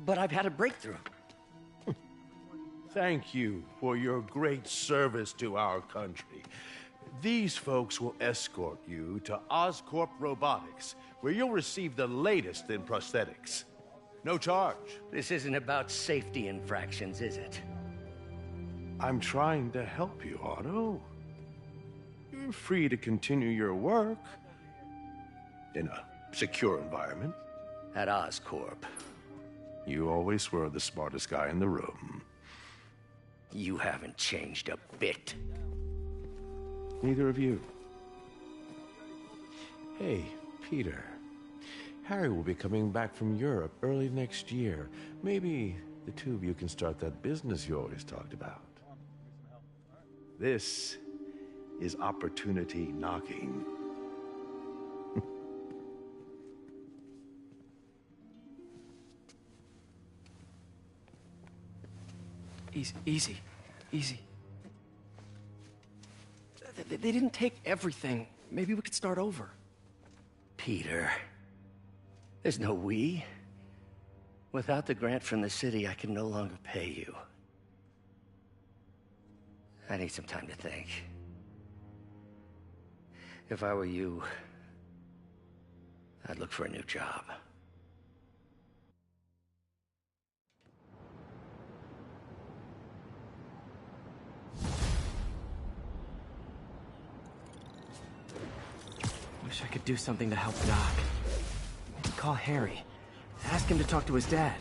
but I've had a breakthrough. Thank you for your great service to our country. These folks will escort you to Oscorp Robotics, where you'll receive the latest in prosthetics. No charge. This isn't about safety infractions, is it? I'm trying to help you, Otto. You're free to continue your work in a secure environment. At Oscorp. You always were the smartest guy in the room. You haven't changed a bit. Neither of you. Hey, Peter. Harry will be coming back from Europe early next year. Maybe the two of you can start that business you always talked about. This is opportunity knocking. Easy. They didn't take everything. Maybe we could start over. Peter, there's no we. Without the grant from the city, I can no longer pay you. I need some time to think. If I were you, I'd look for a new job. Wish I could do something to help Doc. Maybe call Harry. Ask him to talk to his dad.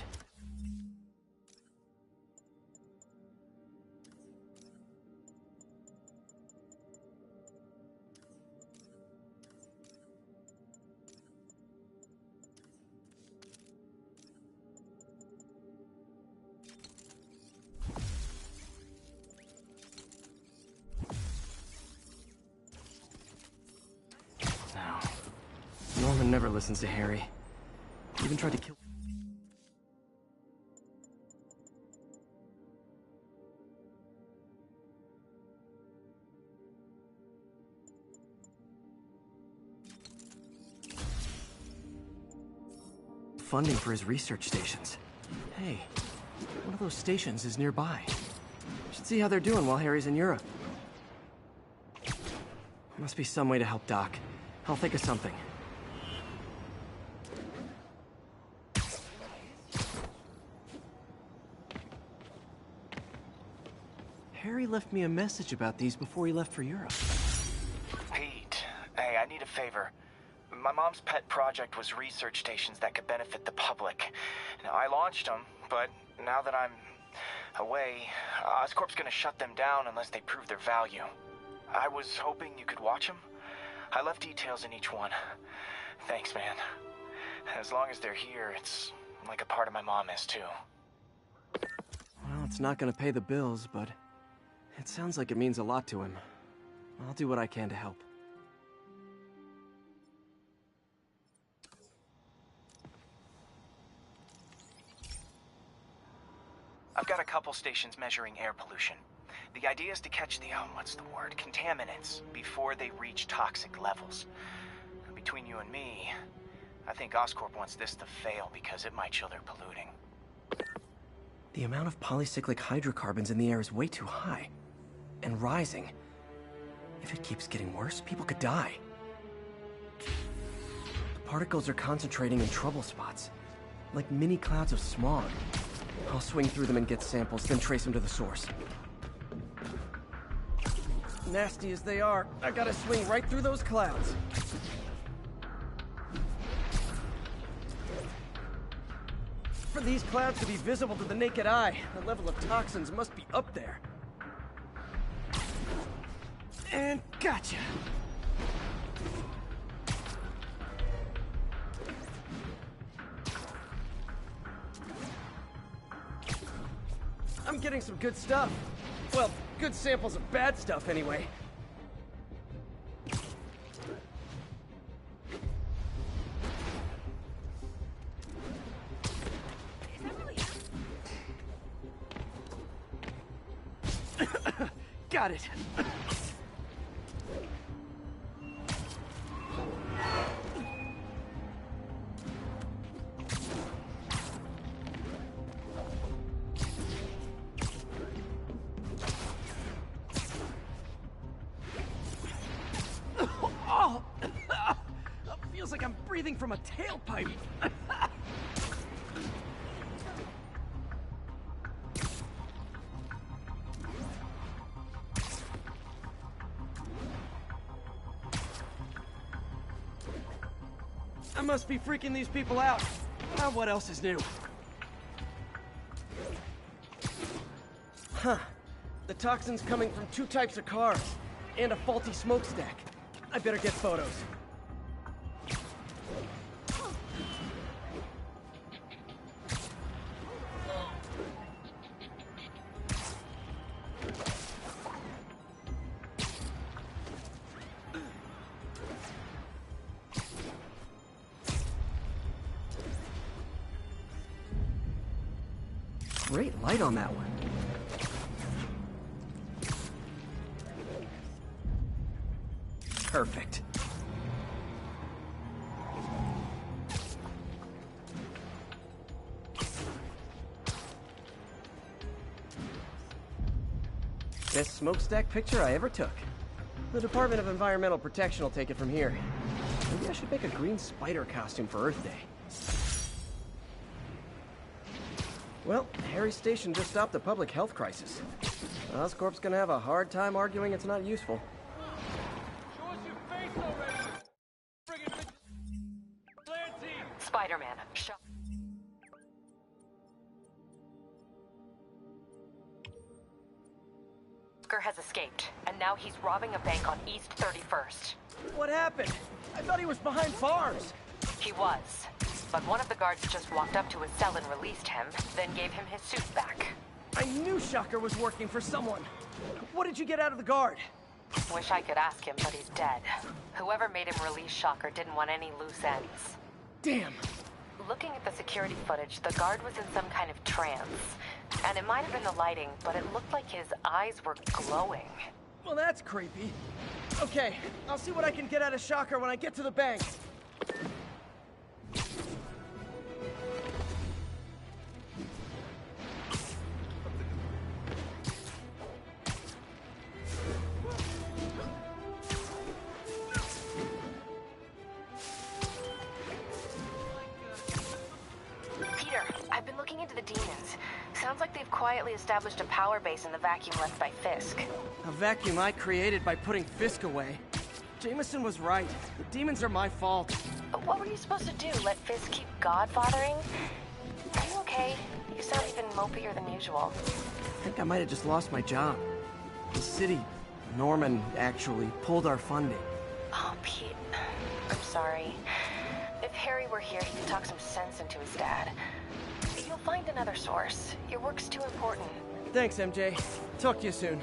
Norman never listens to Harry. He even tried to kill... funding for his research stations. Hey, one of those stations is nearby. Should see how they're doing while Harry's in Europe. Must be some way to help Doc. I'll think of something. Harry left me a message about these before he left for Europe. Pete, hey, I need a favor. My mom's pet project was research stations that could benefit the public. Now, I launched them, but now that I'm away, Oscorp's gonna shut them down unless they prove their value. I was hoping you could watch them. I left details in each one. Thanks, man. As long as they're here, it's like a part of my mom is, too. Well, it's not gonna pay the bills, but it sounds like it means a lot to him. I'll do what I can to help. I've got a couple stations measuring air pollution. The idea is to catch the, contaminants before they reach toxic levels. Between you and me, I think Oscorp wants this to fail because it might show they're polluting. The amount of polycyclic hydrocarbons in the air is way too high. And rising. If it keeps getting worse, people could die. The particles are concentrating in trouble spots, like mini clouds of smog. I'll swing through them and get samples, then trace them to the source. Nasty as they are, I gotta swing right through those clouds. For these clouds to be visible to the naked eye, the level of toxins must be up there. And gotcha! I'm getting some good stuff. Well, good samples of bad stuff, anyway. Got it. breathing from a tailpipe. I must be freaking these people out. What else is new? Huh. The toxin's coming from 2 types of cars, and a faulty smokestack. I better get photos. Great light on that one. Perfect. Best smokestack picture I ever took. The Department of Environmental Protection will take it from here. Maybe I should make a green spider costume for Earth Day. Well, Harry's station just stopped a public health crisis. Oscorp's gonna have a hard time arguing it's not useful. Spider-Man, Shocker has escaped, and now he's robbing a bank on East 31st. What happened? I thought he was behind bars. He was, but one of the guards just walked up to his cell and released him, then gave him his suit back. I knew Shocker was working for someone. What did you get out of the guard? Wish I could ask him, but he's dead. Whoever made him release Shocker didn't want any loose ends. Damn. Looking at the security footage, the guard was in some kind of trance. And it might have been the lighting, but it looked like his eyes were glowing. Well, that's creepy. Okay, I'll see what I can get out of Shocker when I get to the bank. Sounds like they've quietly established a power base in the vacuum left by Fisk. A vacuum I created by putting Fisk away. Jameson was right. The demons are my fault. But what were you supposed to do? Let Fisk keep godfathering? Are you okay? You sound even mopier than usual. I think I might have just lost my job. The city, Norman, actually, pulled our funding. Oh, Pete. I'm sorry. If Harry were here, he could talk some sense into his dad. You'll find another source. Your work's too important. Thanks, MJ. Talk to you soon.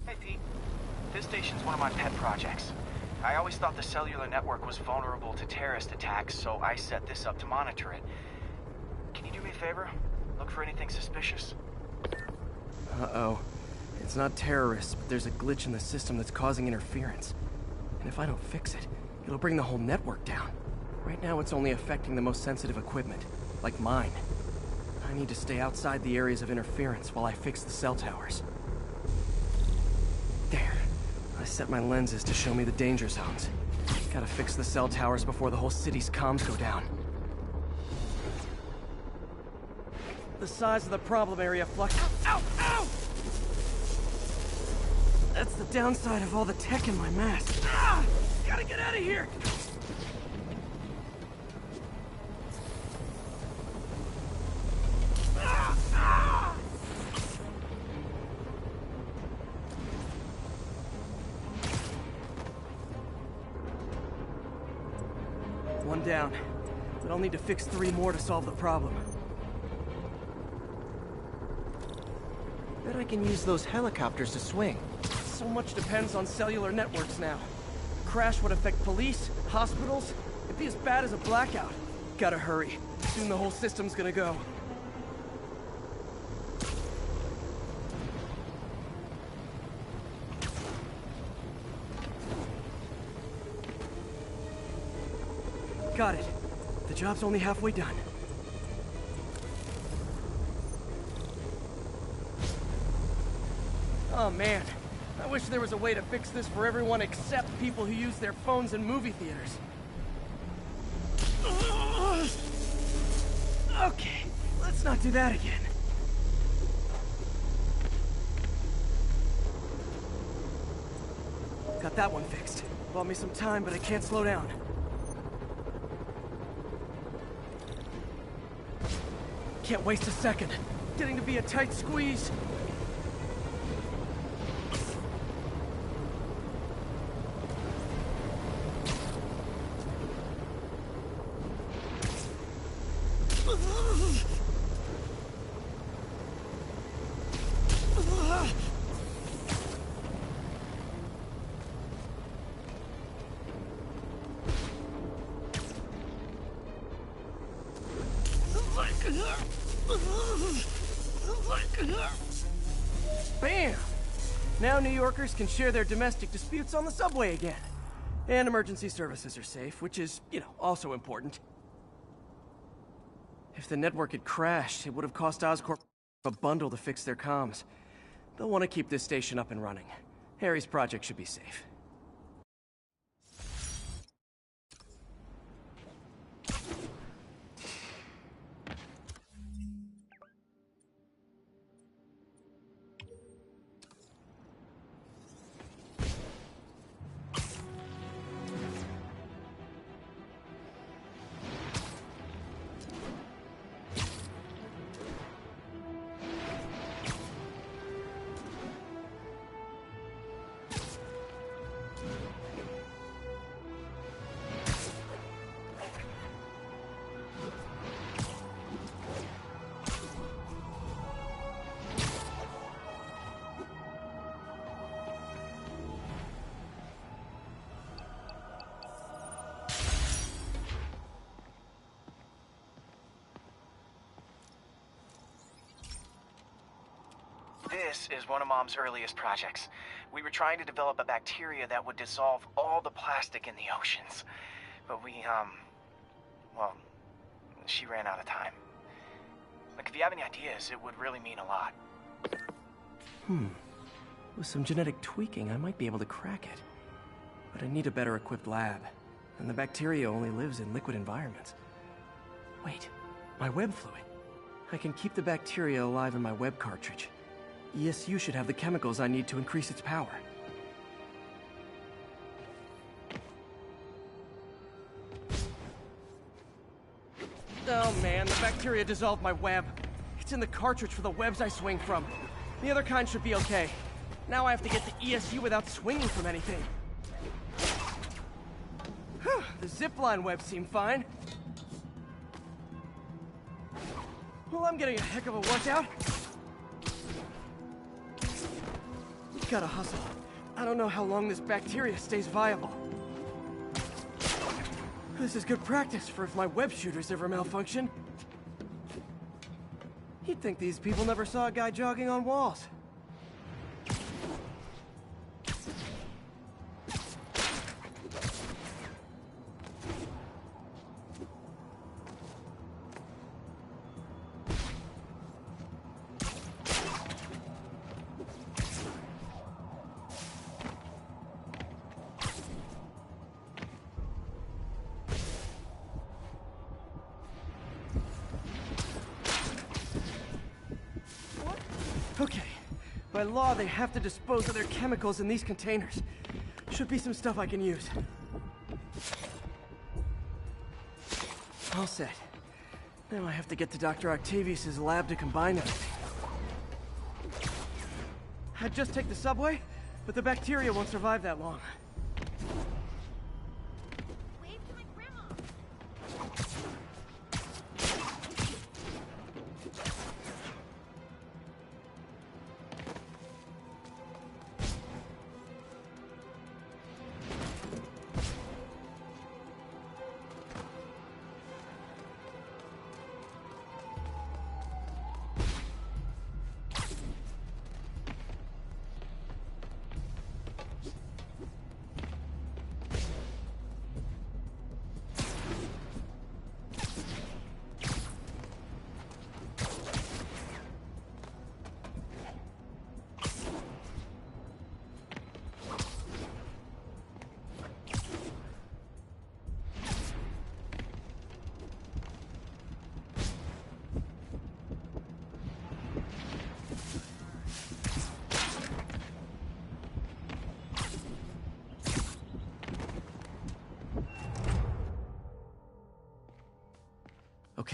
Hey, Pete. This station's one of my pet projects. I always thought the cellular network was vulnerable to terrorist attacks, so I set this up to monitor it. Can you do me a favor? Look for anything suspicious? Uh-oh. It's not terrorists, but there's a glitch in the system that's causing interference. And if I don't fix it, it'll bring the whole network down. Right now, it's only affecting the most sensitive equipment, like mine. I need to stay outside the areas of interference while I fix the cell towers. There. I set my lenses to show me the danger zones. Gotta fix the cell towers before the whole city's comms go down. The size of the problem area flux... Ow! Ow! Ow! That's the downside of all the tech in my mask. Ah! Gotta get out of here! them down. But I'll need to fix 3 more to solve the problem. Bet I can use those helicopters to swing. So much depends on cellular networks now. A crash would affect police, hospitals. It'd be as bad as a blackout. Gotta hurry. Soon the whole system's gonna go. Got it. The job's only halfway done. Oh man, I wish there was a way to fix this for everyone except people who use their phones in movie theaters. Okay, let's not do that again. Got that one fixed. Bought me some time, but I can't slow down. Can't waste a second. Getting to be a tight squeeze. Bam! Now New Yorkers can share their domestic disputes on the subway again. And emergency services are safe, which is, also important. If the network had crashed, it would have cost Oscorp a bundle to fix their comms. They'll want to keep this station up and running. Harry's project should be safe. This is one of Mom's earliest projects. We were trying to develop a bacteria that would dissolve all the plastic in the oceans. But well, she ran out of time. Like, if you have any ideas, it would really mean a lot. With some genetic tweaking, I might be able to crack it. But I need a better equipped lab. And the bacteria only lives in liquid environments. Wait, my web fluid. I can keep the bacteria alive in my web cartridge. ESU should have the chemicals I need to increase its power. Oh man, the bacteria dissolved my web. It's in the cartridge for the webs I swing from. The other kind should be okay. Now I have to get the ESU without swinging from anything. Whew, the zipline webs seem fine. Well, I'm getting a heck of a workout. Gotta hustle. I don't know how long this bacteria stays viable. This is good practice for if my web shooters ever malfunction. You'd think these people never saw a guy jogging on walls. Okay. By law, they have to dispose of their chemicals in these containers. Should be some stuff I can use. All set. Now I have to get to Dr. Octavius's lab to combine everything. I'd just take the subway, but the bacteria won't survive that long. Wave to my grandma.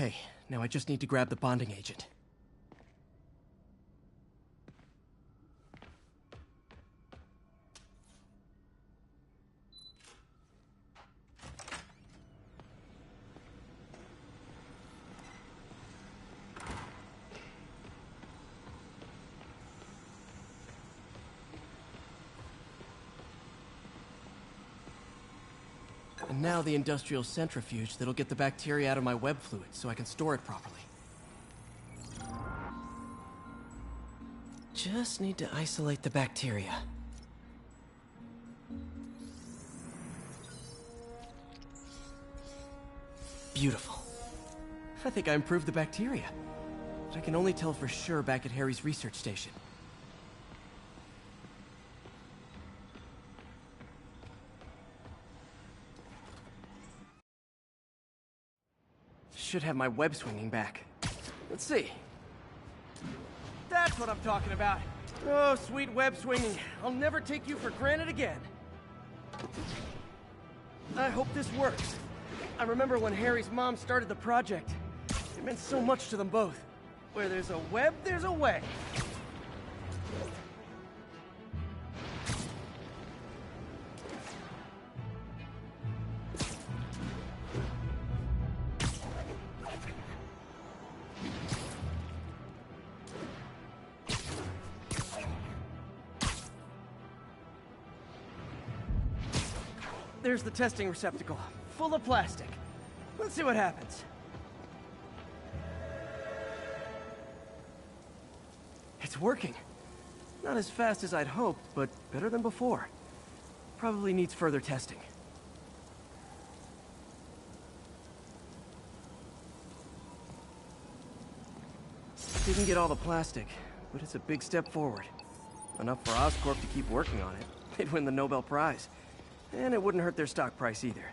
Okay, now I just need to grab the bonding agent. And now the industrial centrifuge that'll get the bacteria out of my web fluid so I can store it properly. Just need to isolate the bacteria. Beautiful. I think I improved the bacteria. But I can only tell for sure back at Harry's research station. Should have my web swinging back. Let's see. That's what I'm talking about. Oh, sweet web swinging. I'll never take you for granted again. I hope this works. I remember when Harry's mom started the project. It meant so much to them both. Where there's a web, there's a way. There's the testing receptacle, full of plastic. Let's see what happens. It's working. Not as fast as I'd hoped, but better than before. Probably needs further testing. Didn't get all the plastic, but it's a big step forward. Enough for Oscorp to keep working on it. They'd win the Nobel Prize. And it wouldn't hurt their stock price either.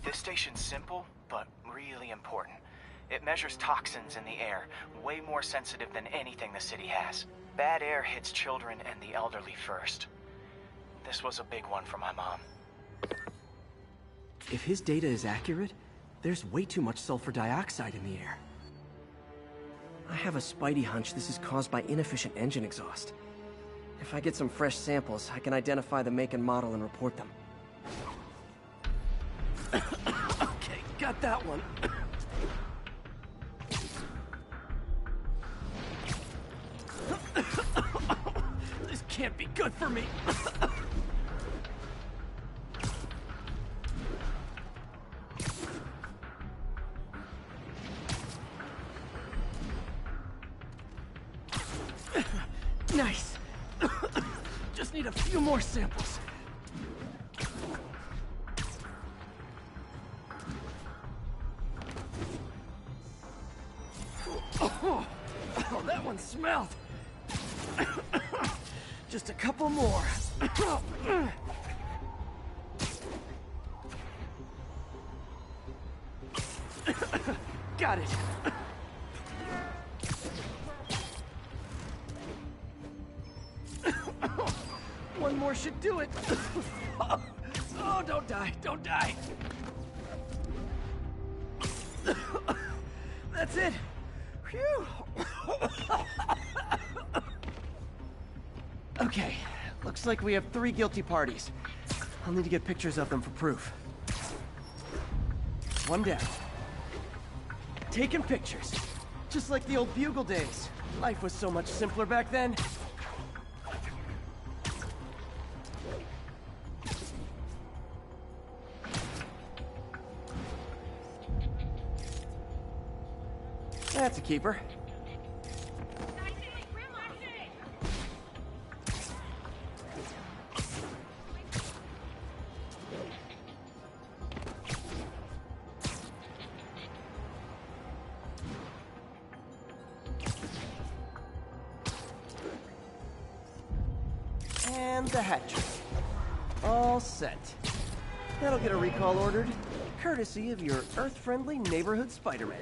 This station's simple, but really important. It measures toxins in the air, way more sensitive than anything the city has. Bad air hits children and the elderly first. This was a big one for my mom. If his data is accurate, there's way too much sulfur dioxide in the air. I have a spidey hunch this is caused by inefficient engine exhaust. If I get some fresh samples, I can identify the make and model and report them. Okay, got that one. This can't be good for me. Nice. Just need a few more samples. Oh, that one smelled. Just a couple more. Got it. One more should do it. Oh, don't die, don't die. That's it. Phew. Okay, Looks like we have 3 guilty parties. I'll need to get pictures of them for proof. One down. Taking pictures. Just like the old Bugle days. Life was so much simpler back then. That's a keeper. And the hat trick. All set. That'll get a recall ordered, courtesy of your Earth-friendly neighborhood Spider-Man.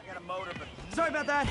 I got a motor, but Sorry about that.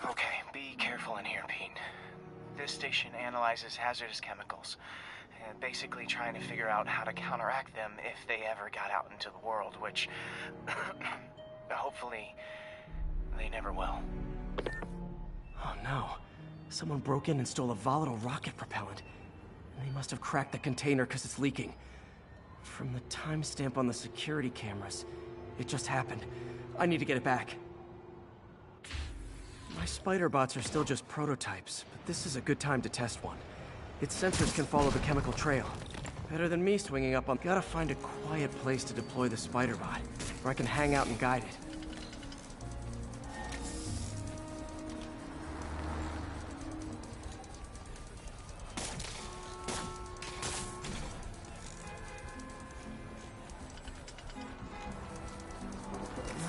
okay, be careful in here, Pete. This station analyzes hazardous chemicals, basically trying to figure out how to counteract them if they ever got out into the world, which hopefully they never will. Oh no. Someone broke in and stole a volatile rocket propellant. And they must have cracked the container because it's leaking. From the timestamp on the security cameras, it just happened. I need to get it back. My spider bots are still just prototypes, but this is a good time to test one. Its sensors can follow the chemical trail. Better than me swinging up on... Gotta find a quiet place to deploy the spider bot, where I can hang out and guide it.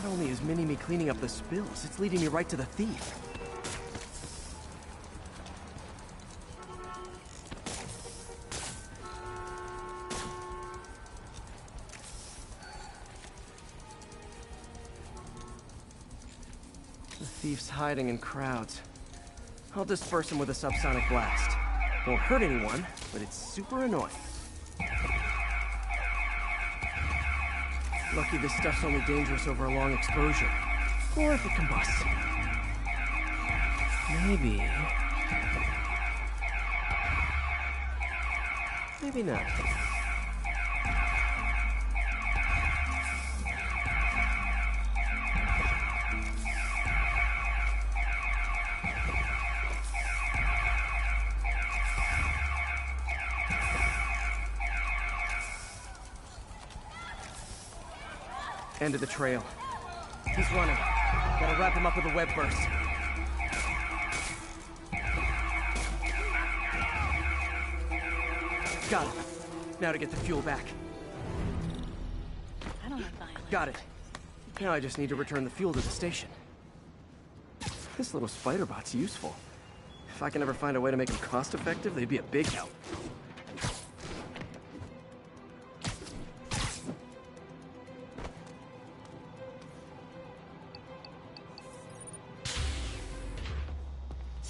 Not only is Mini-Me cleaning up the spills, it's leading me right to the thief. The thief's hiding in crowds. I'll disperse him with a subsonic blast. Won't hurt anyone, but it's super annoying. Lucky this stuff's only dangerous over a long exposure. Or if it combusts. Maybe... Maybe not. End of the trail. He's running. Gotta wrap him up with a web burst. Got it. Now to get the fuel back. I don't like violence. Got it. Now I just need to return the fuel to the station. This little spider bot's useful. If I can ever find a way to make them cost-effective, they'd be a big help.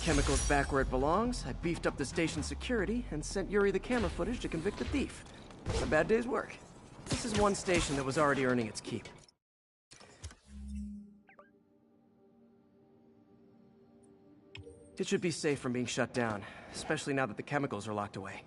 Chemicals back where it belongs. I beefed up the station's security and sent Yuri the camera footage to convict the thief. A bad day's work. This is one station that was already earning its keep. It should be safe from being shut down, especially now that the chemicals are locked away.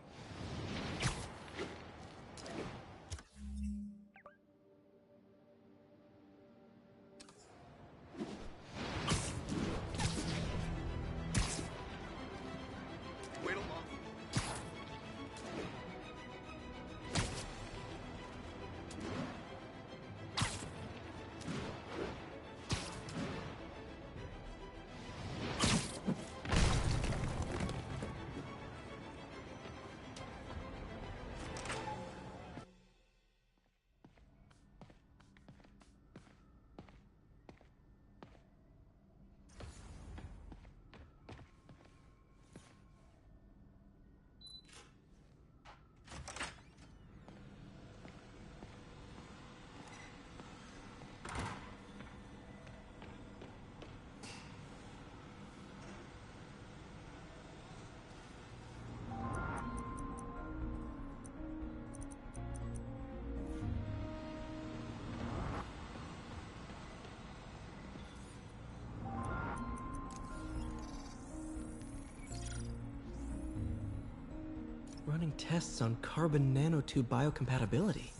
Running tests on carbon nanotube biocompatibility.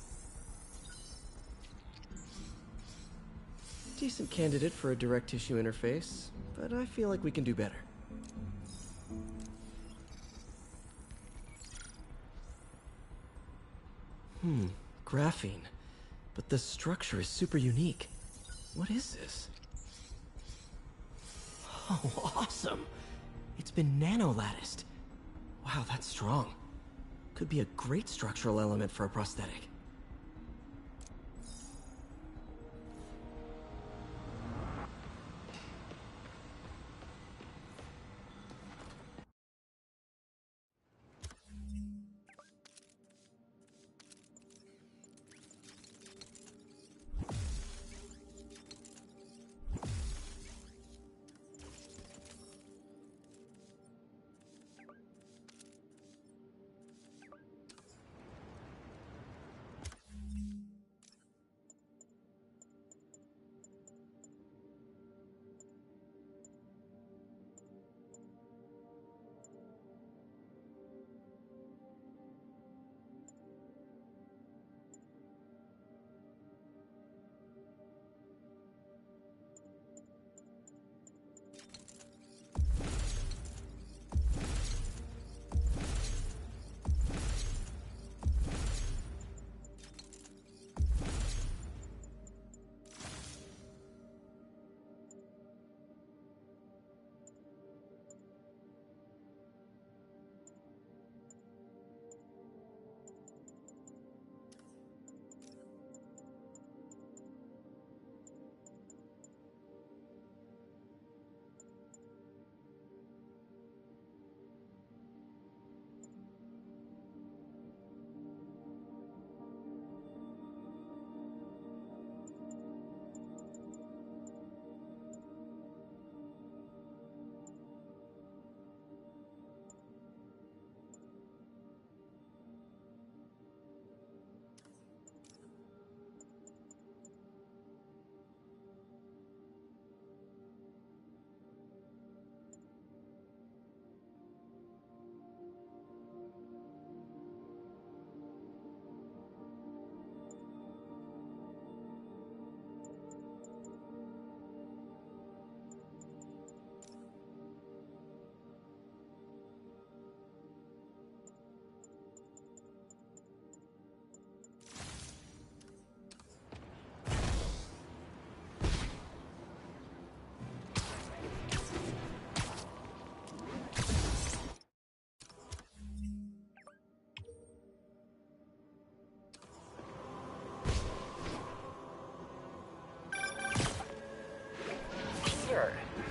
Decent candidate for a direct tissue interface, but I feel like we can do better. Graphene. But the structure is super unique. What is this? Oh, awesome! It's been nano-latticed. Wow, that's strong. Could be a great structural element for a prosthetic.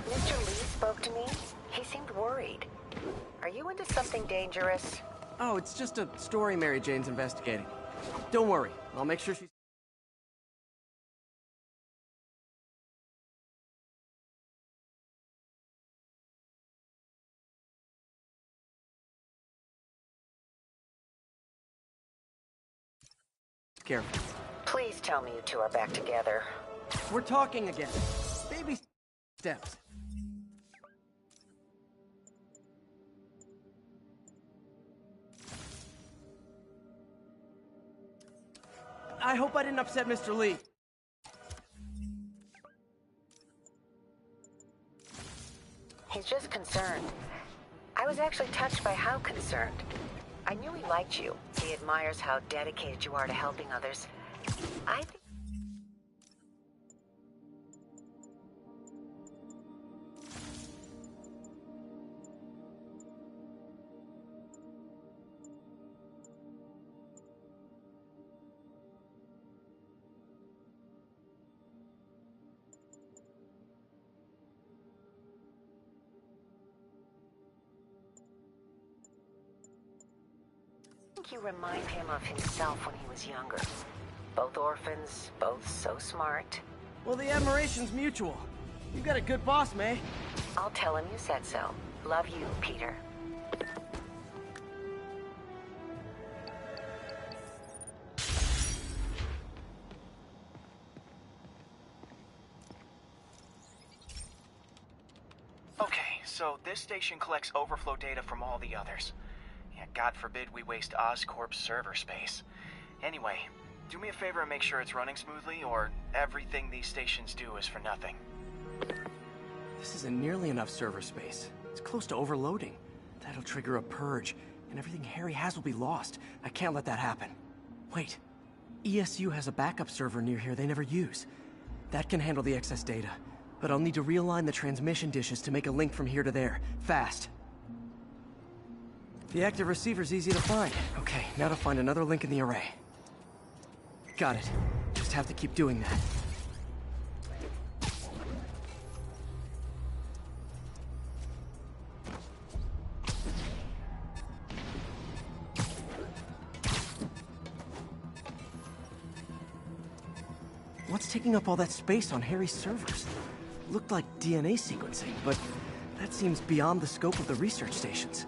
Mr. Lee spoke to me. He seemed worried. Are you into something dangerous? Oh, it's just a story Mary Jane's investigating. Don't worry, I'll make sure she's... careful. Please tell me you two are back together. We're talking again. Baby steps. I hope I didn't upset Mr. Lee. He's just concerned. I was actually touched by how concerned. I knew he liked you. He admires how dedicated you are to helping others. I think... you remind him of himself when he was younger. Both orphans, both so smart. Well, the admiration's mutual. You got a good boss, May. I'll tell him you said so. Love you, Peter. Okay, so this station collects overflow data from all the others. Yeah, God forbid we waste Oscorp's server space. Anyway, do me a favor and make sure it's running smoothly, or everything these stations do is for nothing. This isn't nearly enough server space. It's close to overloading. That'll trigger a purge, and everything Harry has will be lost. I can't let that happen. Wait. ESU has a backup server near here they never use. That can handle the excess data, but I'll need to realign the transmission dishes to make a link from here to there, fast. The active receiver's easy to find. Okay, now to find another link in the array. Got it. Just have to keep doing that. What's taking up all that space on Harry's servers? Looked like DNA sequencing, but that seems beyond the scope of the research stations.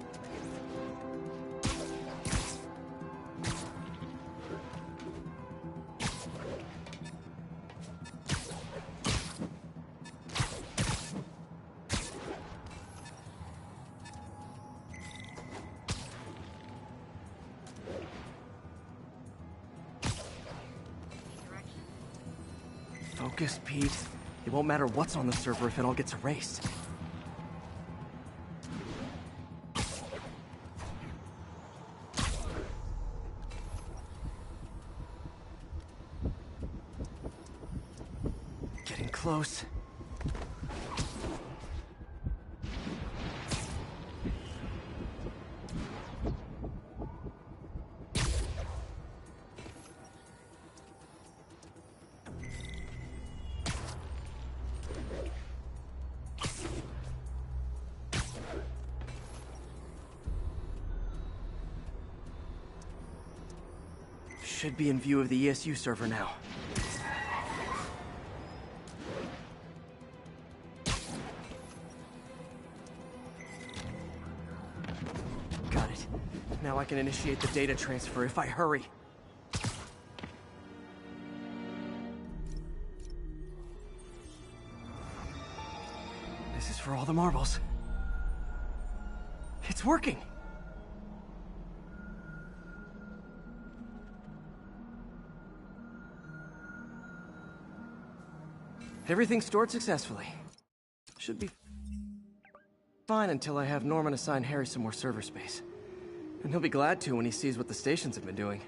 Focus, Pete. It won't matter what's on the server if it all gets erased. Getting close. Should be in view of the ESU server now. Got it. Now I can initiate the data transfer if I hurry. This is for all the marbles. It's working! Everything stored successfully. Should be fine until I have Norman assign Harry some more server space. And he'll be glad to when he sees what the stations have been doing.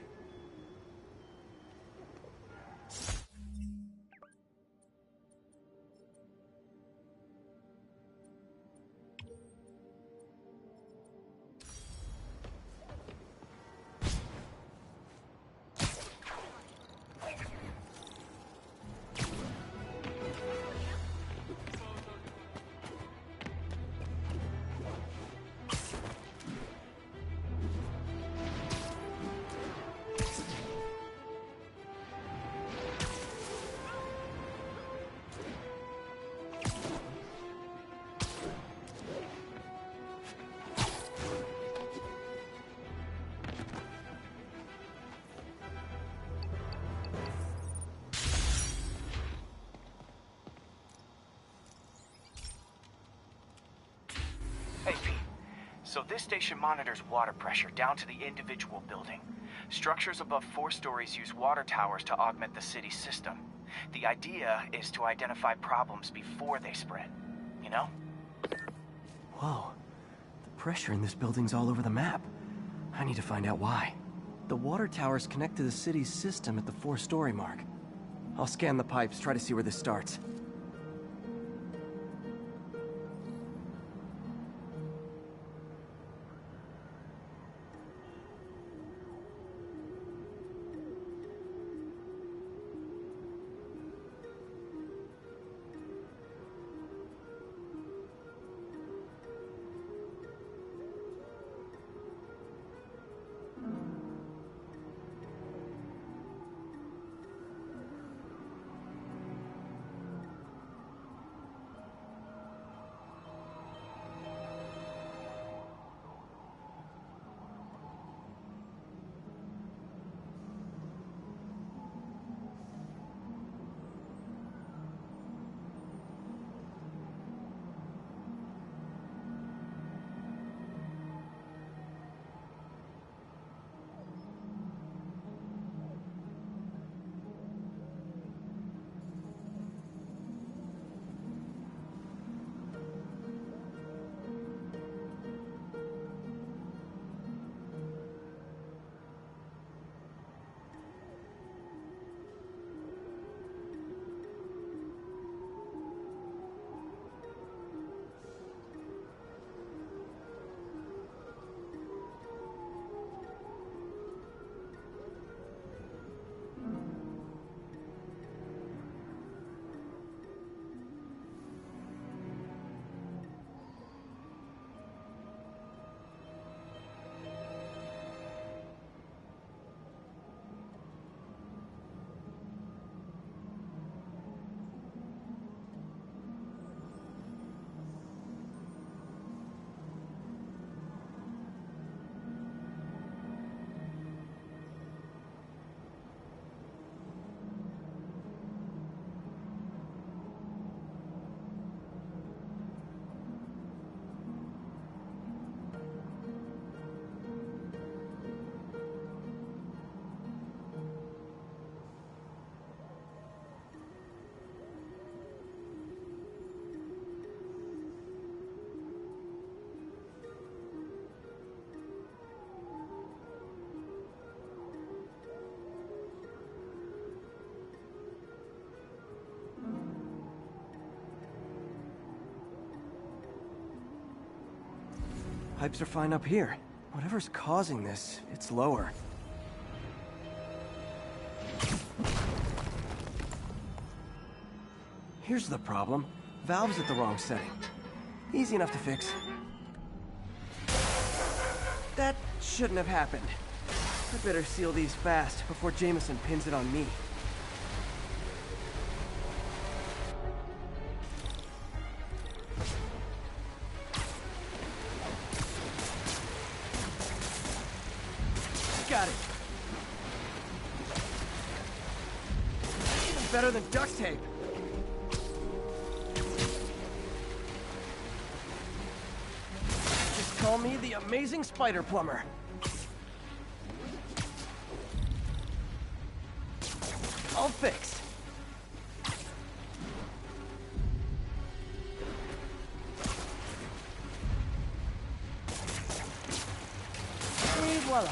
Hey, Pete. So this station monitors water pressure down to the individual building. Structures above 4 stories use water towers to augment the city's system. The idea is to identify problems before they spread, you know? Whoa. The pressure in this building's all over the map. I need to find out why. The water towers connect to the city's system at the 4-story mark. I'll scan the pipes, try to see where this starts. Pipes are fine up here. Whatever's causing this, it's lower. Here's the problem. Valve's at the wrong setting. Easy enough to fix. That shouldn't have happened. I better seal these fast before Jameson pins it on me. Got it. Even better than duct tape. Just call me the amazing spider plumber. All fixed. Et voila.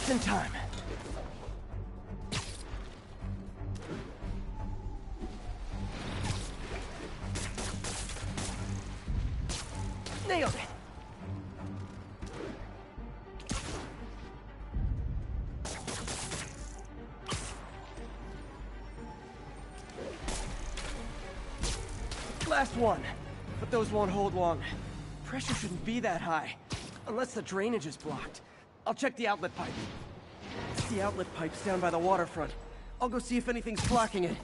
Just in time. Nailed it! Last one. But those won't hold long. Pressure shouldn't be that high. Unless the drainage is blocked. I'll check the outlet pipe. The outlet pipe's down by the waterfront. I'll go see if anything's blocking it.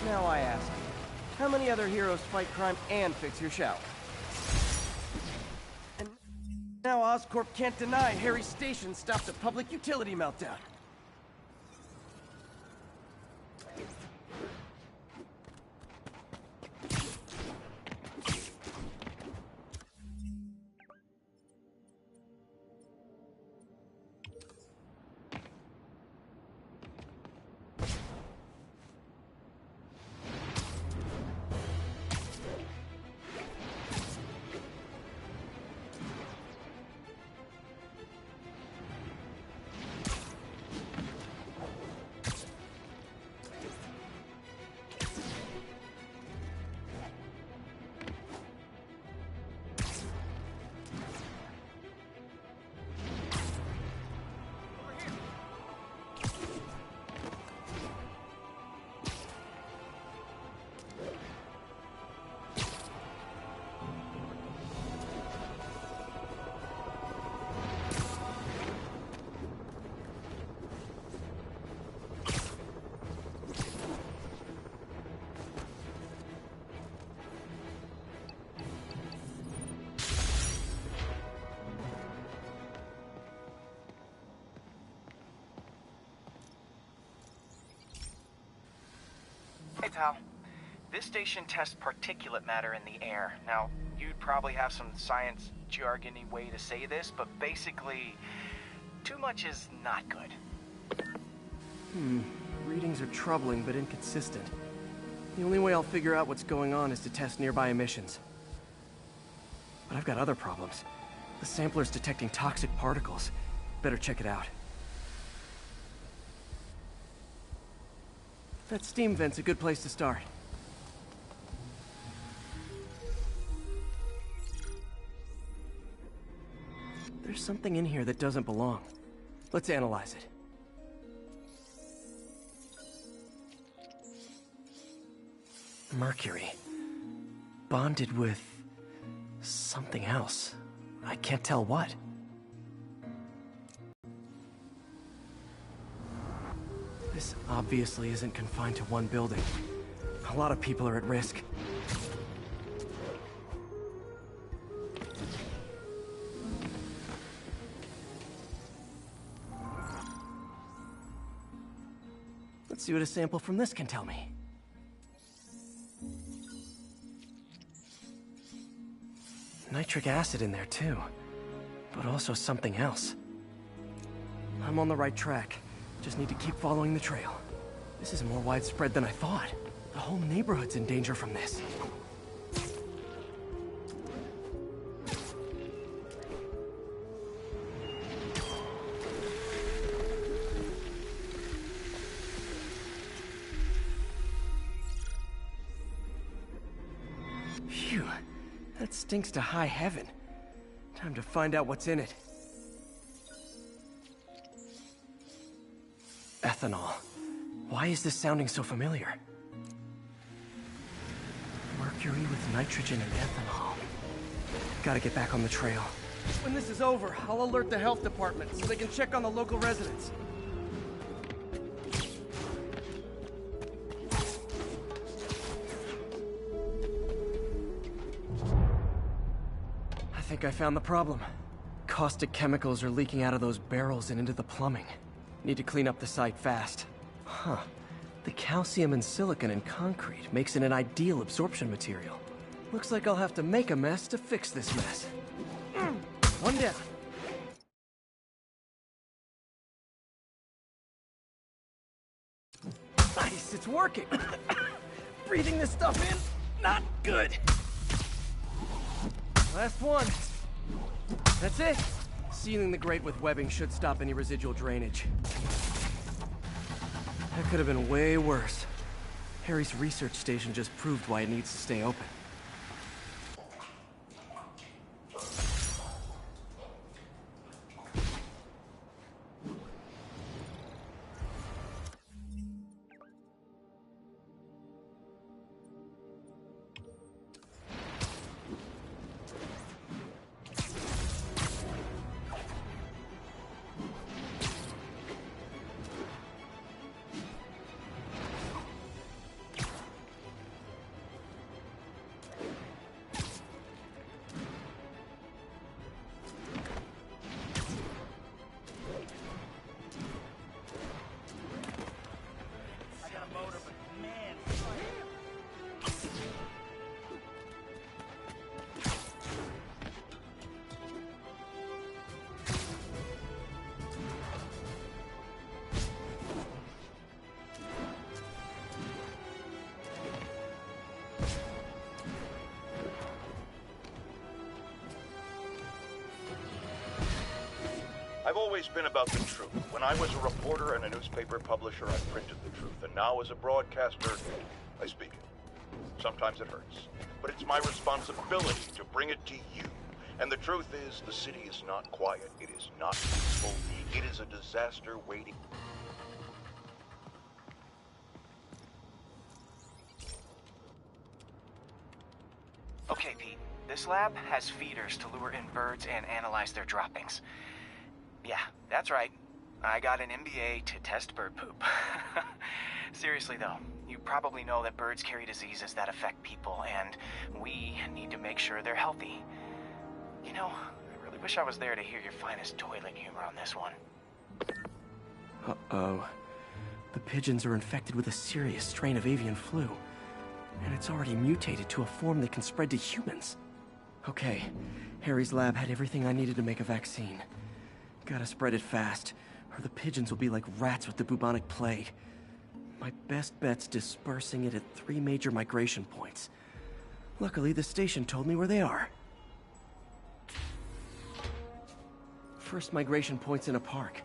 Now I ask, how many other heroes fight crime and fix your shower? And now Oscorp can't deny Harry's station stopped a public utility meltdown. Hey, Tal. This station tests particulate matter in the air. Now, you'd probably have some science jargony way to say this, but basically, too much is not good. Readings are troubling but inconsistent. The only way I'll figure out what's going on is to test nearby emissions. But I've got other problems. The sampler's detecting toxic particles. Better check it out. That steam vent's a good place to start. There's something in here that doesn't belong. Let's analyze it. Mercury. Bonded with something else. I can't tell what. This obviously isn't confined to one building. A lot of people are at risk. Let's see what a sample from this can tell me. Nitric acid in there too, but also something else. I'm on the right track. Just need to keep following the trail. This is more widespread than I thought. The whole neighborhood's in danger from this. Phew, that stinks to high heaven. Time to find out what's in it. Ethanol. Why is this sounding so familiar? Mercury with nitrogen and ethanol. Gotta get back on the trail. When this is over, I'll alert the health department so they can check on the local residents. I think I found the problem. Caustic chemicals are leaking out of those barrels and into the plumbing. Need to clean up the site fast. Huh. The calcium and silicon in concrete makes it an ideal absorption material. Looks like I'll have to make a mess to fix this mess. One down. Nice, it's working. Breathing this stuff in, not good. Last one. That's it. Sealing the grate with webbing should stop any residual drainage. That could have been way worse. Harry's research station just proved why it needs to stay open. I've always been about the truth. When I was a reporter and a newspaper publisher, I printed the truth. And now as a broadcaster, I speak it. Sometimes it hurts. But it's my responsibility to bring it to you. And the truth is, the city is not quiet. It is not peaceful. It is a disaster waiting. Okay, Pete. This lab has feeders to lure in birds and analyze their droppings. Yeah, that's right. I got an MBA to test bird poop. Seriously though, you probably know that birds carry diseases that affect people, and we need to make sure they're healthy. You know, I really wish I was there to hear your finest toilet humor on this one. Uh-oh. The pigeons are infected with a serious strain of avian flu. And it's already mutated to a form that can spread to humans. Okay, Harry's lab had everything I needed to make a vaccine. Gotta spread it fast, or the pigeons will be like rats with the bubonic plague. My best bet's dispersing it at 3 major migration points. Luckily, the station told me where they are. First migration point's in a park.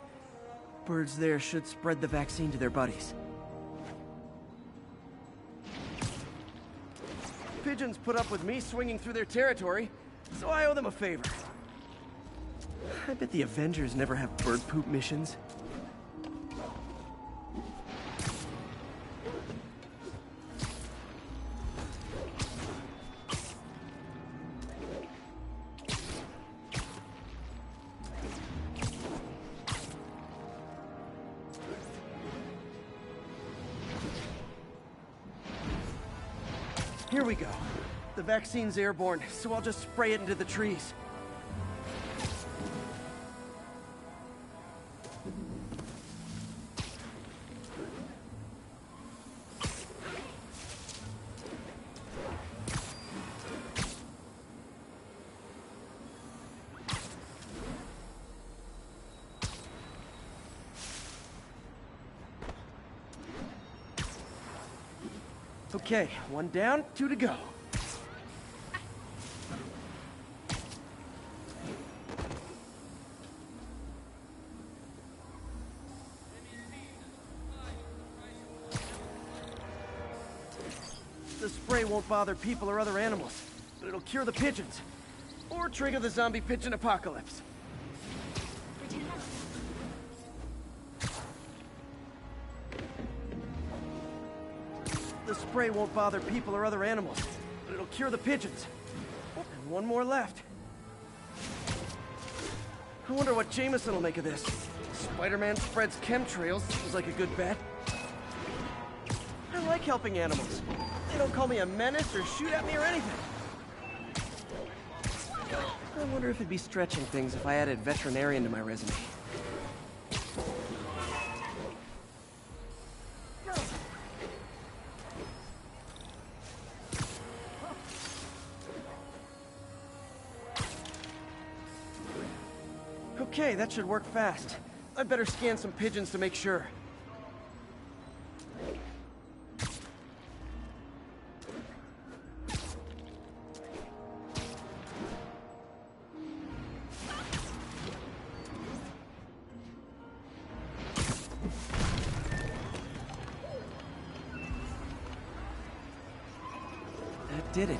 Birds there should spread the vaccine to their buddies. Pigeons put up with me swinging through their territory, so I owe them a favor. I bet the Avengers never have bird poop missions. Here we go. The vaccine's airborne, so I'll just spray it into the trees. Okay, 1 down, 2 to go. The spray won't bother people or other animals, but it'll cure the pigeons. Or trigger the zombie pigeon apocalypse. The spray won't bother people or other animals, but it'll cure the pigeons. And 1 more left. I wonder what Jameson will make of this. Spider-Man spreads chemtrails. Seems like a good bet. I like helping animals. They don't call me a menace or shoot at me or anything. I wonder if it'd be stretching things if I added veterinarian to my resume. Okay, that should work fast. I'd better scan some pigeons to make sure. That did it.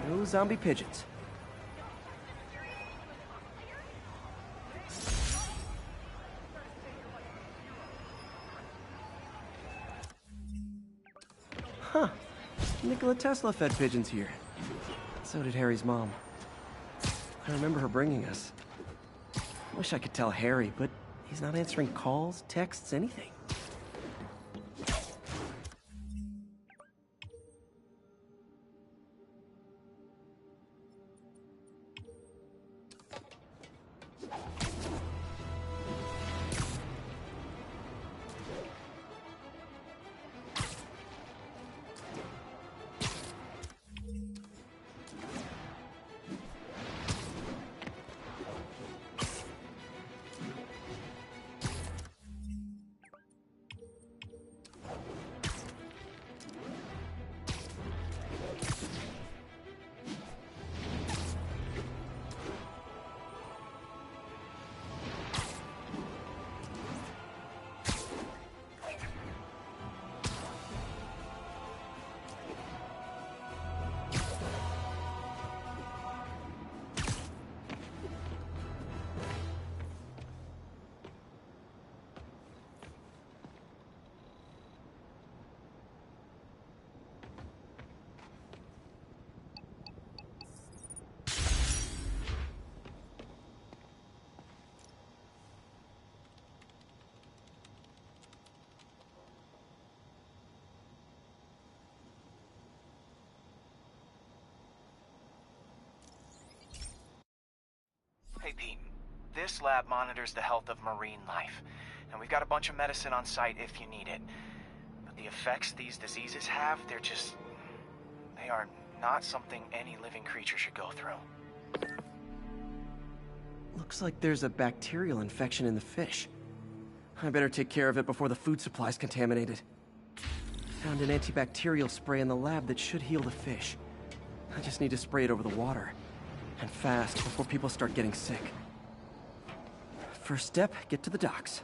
No zombie pigeons. Huh. Nikola Tesla fed pigeons here. So did Harry's mom. I remember her bringing us. Wish I could tell Harry, but he's not answering calls, texts, anything. Hey, Pete. This lab monitors the health of marine life, and we've got a bunch of medicine on site if you need it. But the effects these diseases have, they are not something any living creature should go through. Looks like there's a bacterial infection in the fish. I better take care of it before the food supply's contaminated. Found an antibacterial spray in the lab that should heal the fish. I just need to spray it over the water. And fast, before people start getting sick. First step, get to the docks.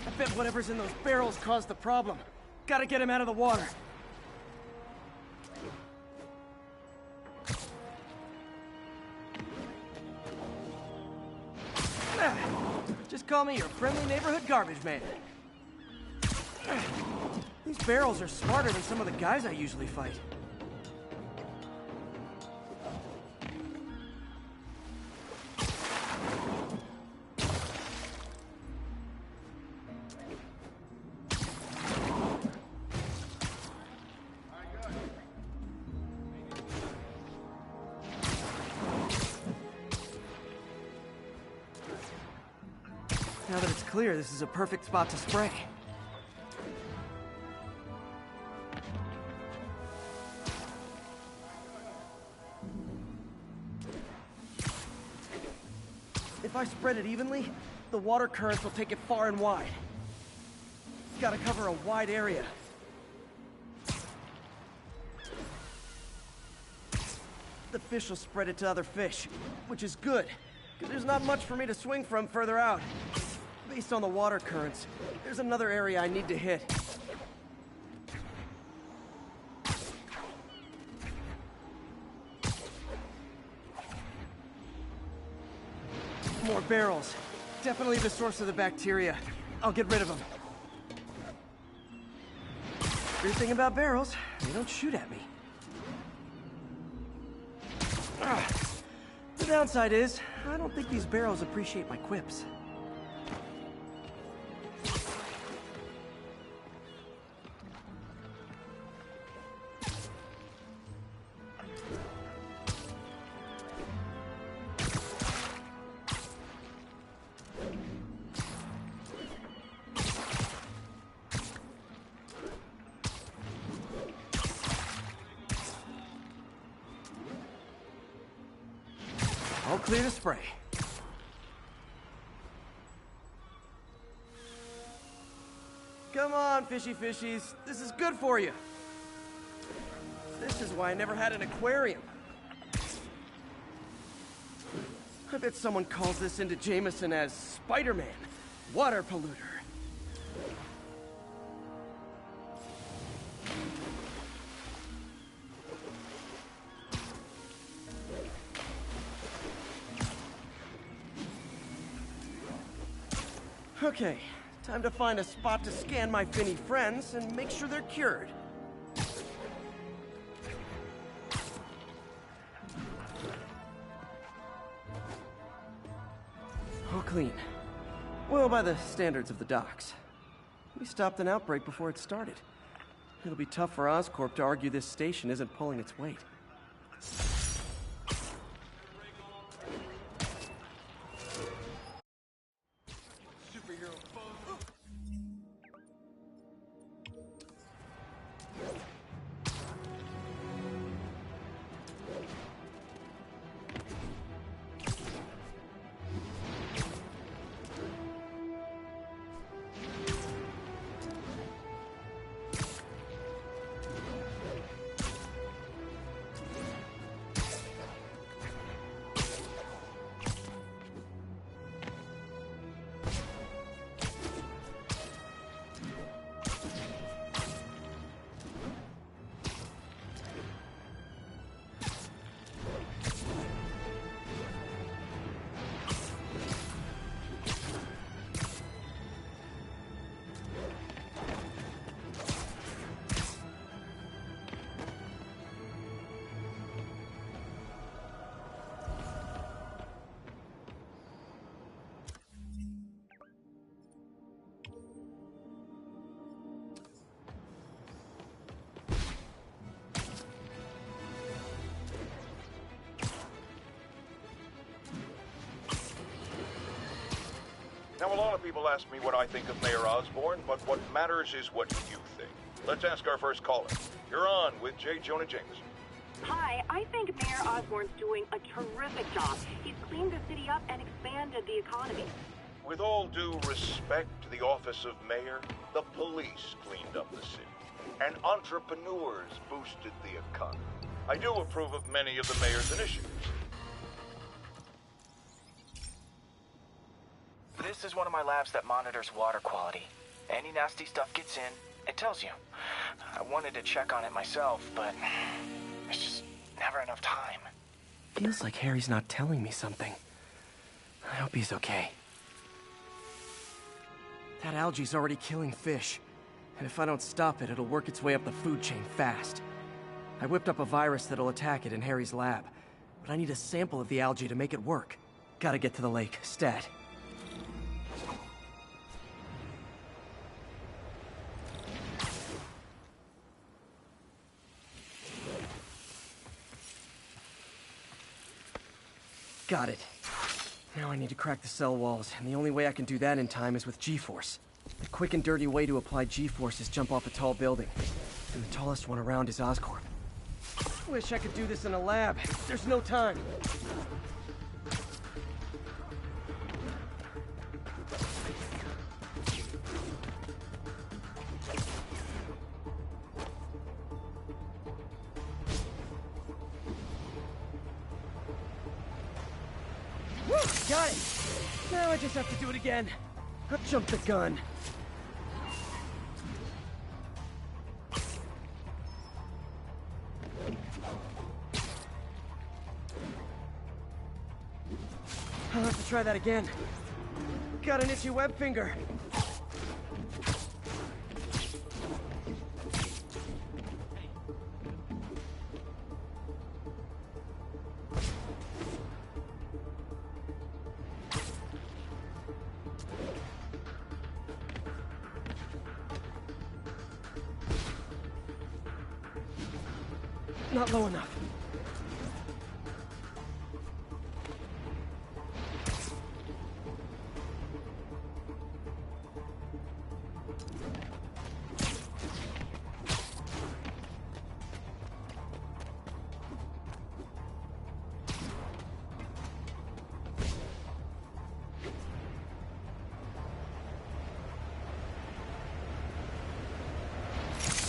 I bet whatever's in those barrels caused the problem. Gotta get him out of the water. Just call me your friendly neighborhood garbage man. These barrels are smarter than some of the guys I usually fight. Now that it's clear, this is a perfect spot to spray. If I spread it evenly, the water currents will take it far and wide. It's gotta cover a wide area. The fish will spread it to other fish, which is good, because there's not much for me to swing from further out. Based on the water currents, there's another area I need to hit. More barrels. Definitely the source of the bacteria. I'll get rid of them. Weird thing about barrels, they don't shoot at me. The downside is, I don't think these barrels appreciate my quips. All clear to spray. Come on, fishy fishies. This is good for you. This is why I never had an aquarium. I bet someone calls this into Jameson as Spider-Man, water polluter. Okay, time to find a spot to scan my Finny friends and make sure they're cured. All clean. Well, by the standards of the docks. We stopped an outbreak before it started. It'll be tough for Oscorp to argue this station isn't pulling its weight. Now, a lot of people ask me what I think of Mayor Osborn, but what matters is what you think. Let's ask our first caller. You're on with J. Jonah Jameson. Hi, I think Mayor Osborn's doing a terrific job. He's cleaned the city up and expanded the economy. With all due respect to the office of mayor, the police cleaned up the city, and entrepreneurs boosted the economy. I do approve of many of the mayor's initiatives. This is one of my labs that monitors water quality. Any nasty stuff gets in, it tells you. I wanted to check on it myself, but there's just never enough time. Feels like Harry's not telling me something. I hope he's okay. That algae's already killing fish, and if I don't stop it, it'll work its way up the food chain fast. I whipped up a virus that'll attack it in Harry's lab, but I need a sample of the algae to make it work. Gotta get to the lake, stat. Got it. Now I need to crack the cell walls, and the only way I can do that in time is with G-Force. The quick and dirty way to apply G-Force is jump off a tall building. And the tallest one around is Oscorp. Wish I could do this in a lab. There's no time. Woo! Got it! Now I just have to do it again. I'll jump the gun. I'll have to try that again. Got an itchy web finger. Not low enough.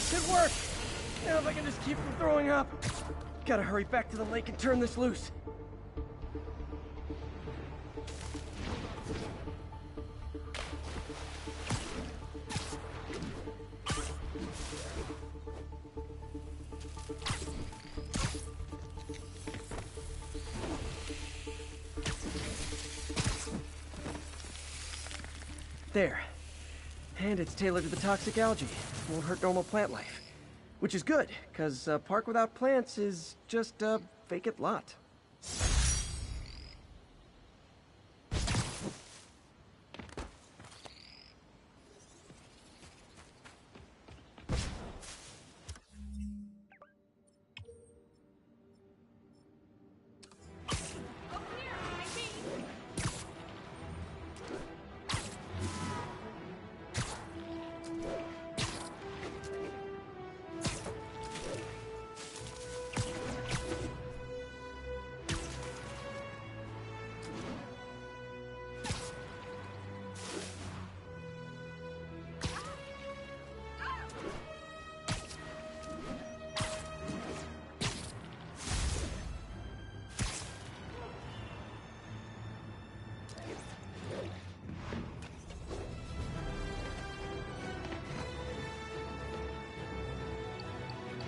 Good work! Now if I can just keep from throwing up. Gotta hurry back to the lake and turn this loose. there. And it's tailored to the toxic algae. Won't hurt normal plant life. Which is good, because a park without plants is just a vacant lot.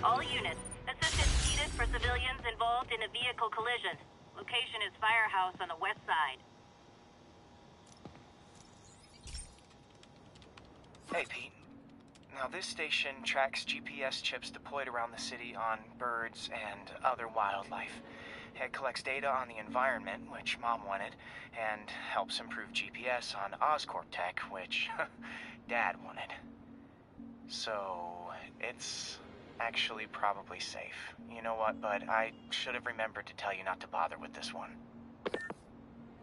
All units, assistance needed for civilians involved in a vehicle collision. Location is Firehouse on the west side. Hey, Pete. Now, this station tracks GPS chips deployed around the city on birds and other wildlife. It collects data on the environment, which Mom wanted, and helps improve GPS on Oscorp tech, which Dad wanted. So, it's actually probably safe. You know what, bud? I should have remembered to tell you not to bother with this one.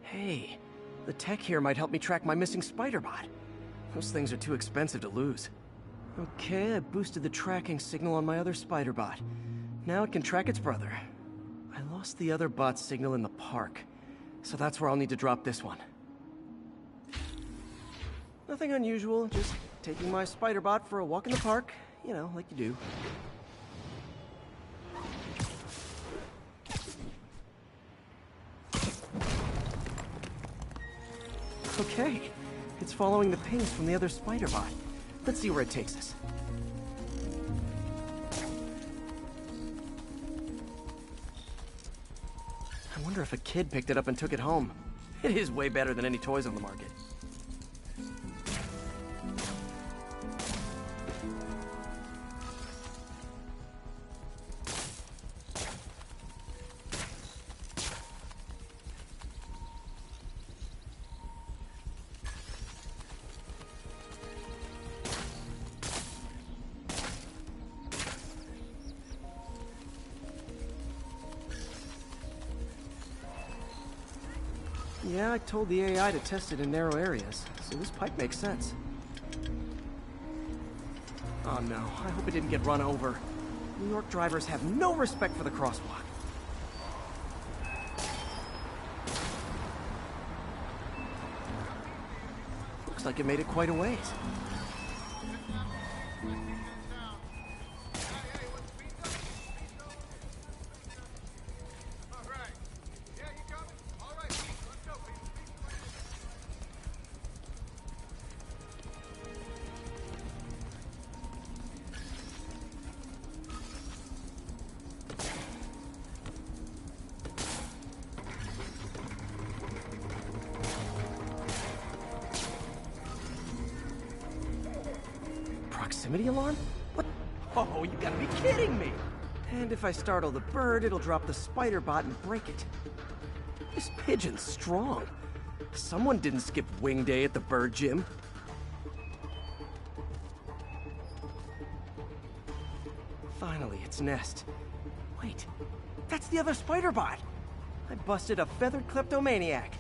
Hey, the tech here might help me track my missing spider bot. Those things are too expensive to lose. Okay, I boosted the tracking signal on my other spider bot. Now it can track its brother. I lost the other bot's signal in the park, so that's where I'll need to drop this one. Nothing unusual, just taking my spider bot for a walk in the park. You know, like you do. Okay, it's following the pings from the other spider bot. Let's see where it takes us. I wonder if a kid picked it up and took it home. It is way better than any toys on the market. Yeah, I told the AI to test it in narrow areas, so this pipe makes sense. Oh no, I hope it didn't get run over. New York drivers have no respect for the crosswalk. Looks like it made it quite a ways. Proximity alarm? What? Oh, you gotta be kidding me! And if I startle the bird, it'll drop the spider bot and break it. This pigeon's strong. Someone didn't skip wing day at the bird gym. Finally, its nest. Wait, that's the other spider bot! I busted a feathered kleptomaniac.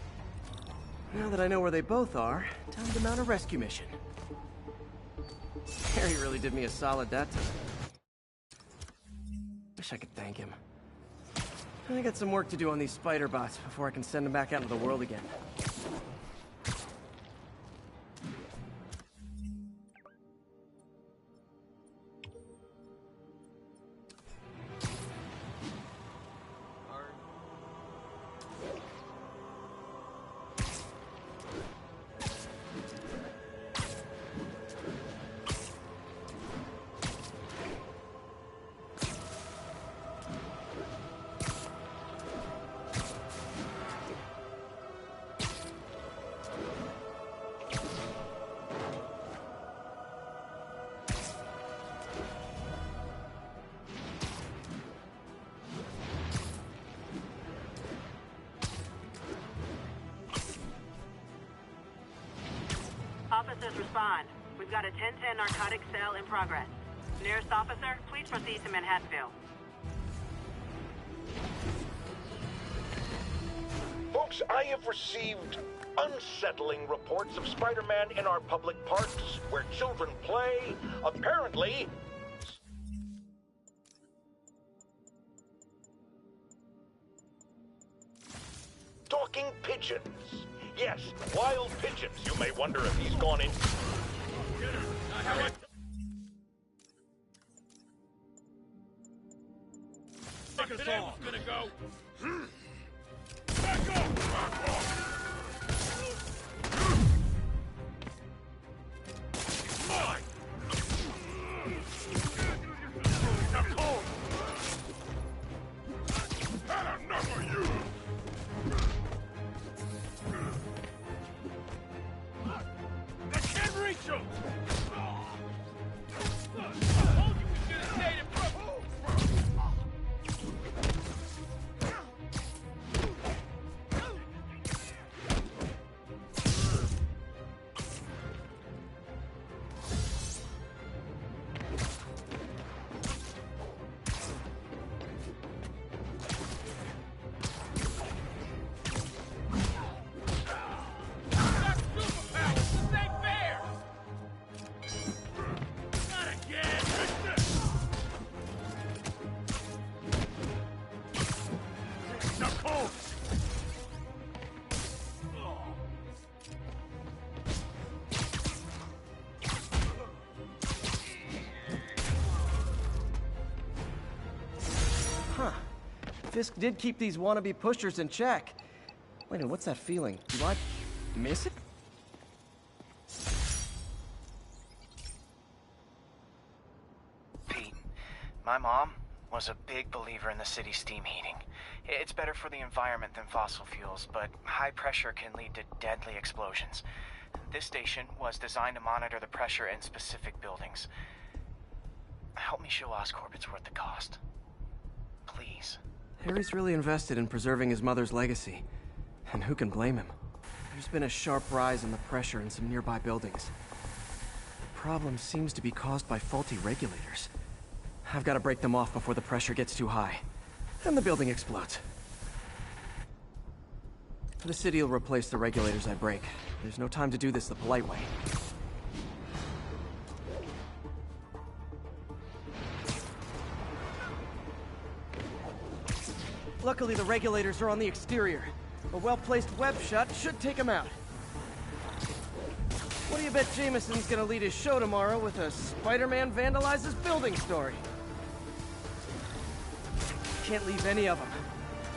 Now that I know where they both are, time to mount a rescue mission. Harry really did me a solid that time. Wish I could thank him. I got some work to do on these spider bots before I can send them back out into the world again. on. We've got a 1010 narcotic cell in progress. Nearest officer, please proceed to Manhattanville. Folks, I have received unsettling reports of Spider-Man in our public parks, where children play, apparently... talking pigeons. Yes, wild pigeons. You may wonder if he's gone in... Take us off. Gonna go. Back up! Mine! Now go! Had enough of you! I can't reach him! I told you we should have stayed in front. Huh. Fisk did keep these wannabe pushers in check. Wait a minute, what's that feeling? Do I miss it? Pete, my mom was a big believer in the city's steam heating. It's better for the environment than fossil fuels, but high pressure can lead to deadly explosions. This station was designed to monitor the pressure in specific buildings. Help me show Oscorp it's worth the cost. Please. Harry's really invested in preserving his mother's legacy. And who can blame him? There's been a sharp rise in the pressure in some nearby buildings. The problem seems to be caused by faulty regulators. I've got to break them off before the pressure gets too high. And the building explodes. The city will replace the regulators I break. There's no time to do this the polite way. Luckily, the regulators are on the exterior. A well-placed web shot should take them out. What do you bet Jameson's gonna lead his show tomorrow with a Spider-Man vandalizes building story? Can't leave any of them.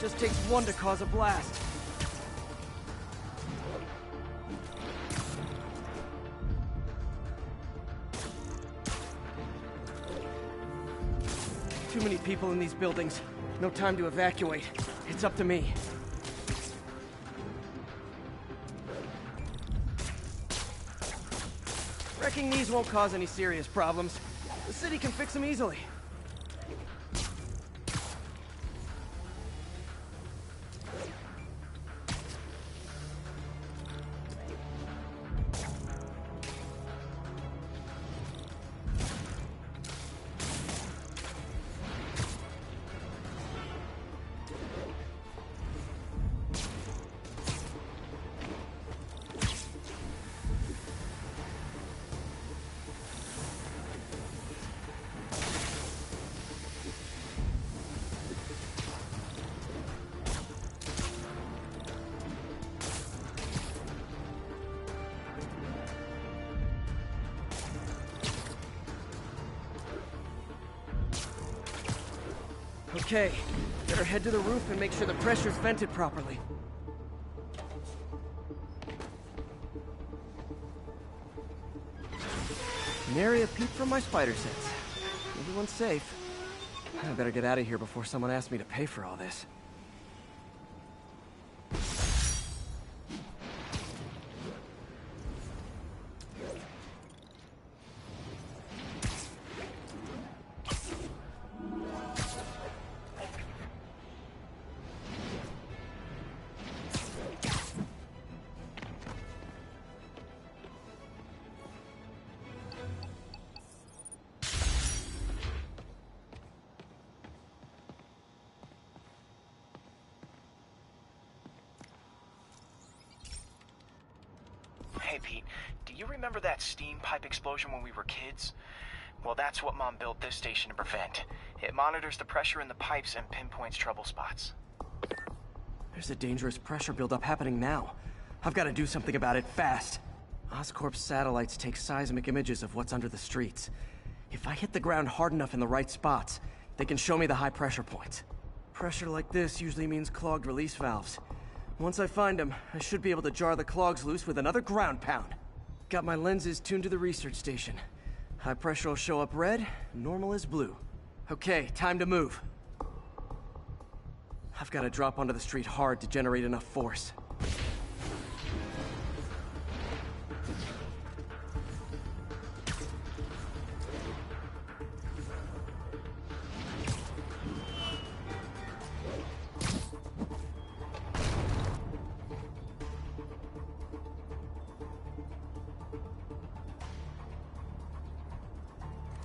Just takes one to cause a blast. Too many people in these buildings. No time to evacuate. It's up to me. Wrecking these won't cause any serious problems. The city can fix them easily. Okay, better head to the roof and make sure the pressure's vented properly. Nary a peep from my spider sense. Everyone's safe. I better get out of here before someone asks me to pay for all this. Hey, Pete, do you remember that steam pipe explosion when we were kids? Well, that's what Mom built this station to prevent. It monitors the pressure in the pipes and pinpoints trouble spots. There's a dangerous pressure buildup happening now. I've got to do something about it fast. Oscorp's satellites take seismic images of what's under the streets. If I hit the ground hard enough in the right spots, they can show me the high pressure points. Pressure like this usually means clogged release valves. Once I find them, I should be able to jar the clogs loose with another ground pound. Got my lenses tuned to the research station. High pressure will show up red, normal is blue. Okay, time to move. I've got to drop onto the street hard to generate enough force.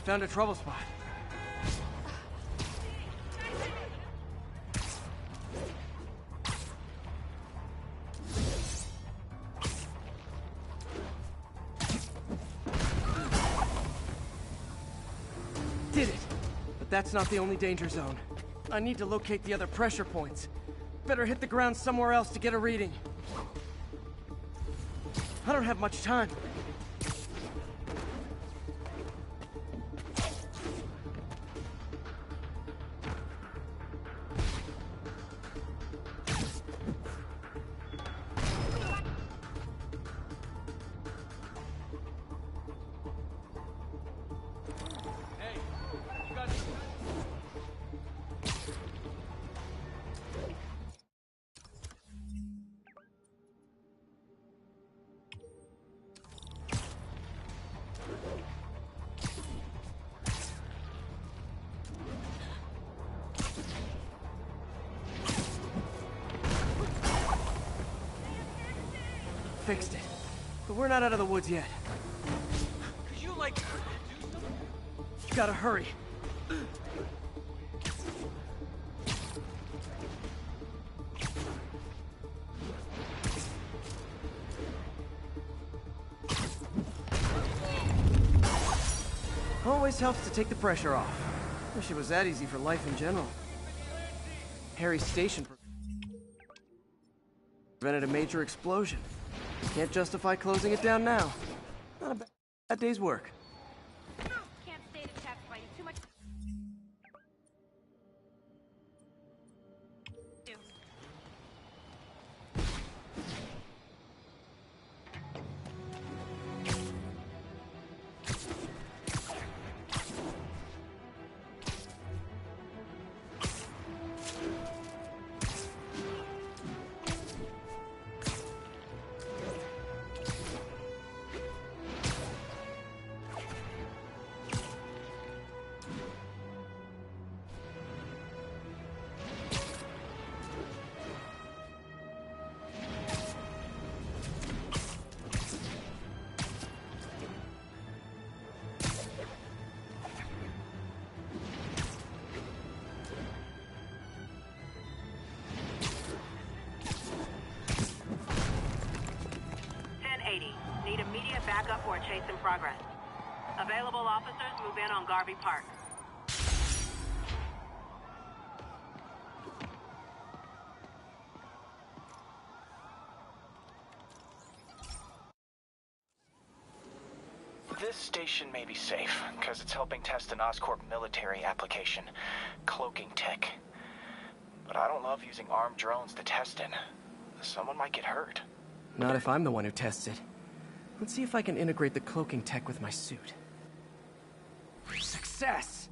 Found a trouble spot. Did it! But that's not the only danger zone. I need to locate the other pressure points. Better hit the ground somewhere else to get a reading. I don't have much time. Fixed it. But we're not out of the woods yet. Could you, like, do something? Gotta hurry. Always helps to take the pressure off. Wish it was that easy for life in general. Harry's station prevented a major explosion. Can't justify closing it down now. Not a bad day's work. Can't stay detached by you. Too much. Need immediate backup for a chase in progress. Available officers move in on Garvey Park. This station may be safe, because it's helping test an Oscorp military application, cloaking tech. But I don't love using armed drones to test it. Someone might get hurt. Not if I'm the one who tests it. Let's see if I can integrate the cloaking tech with my suit. Success!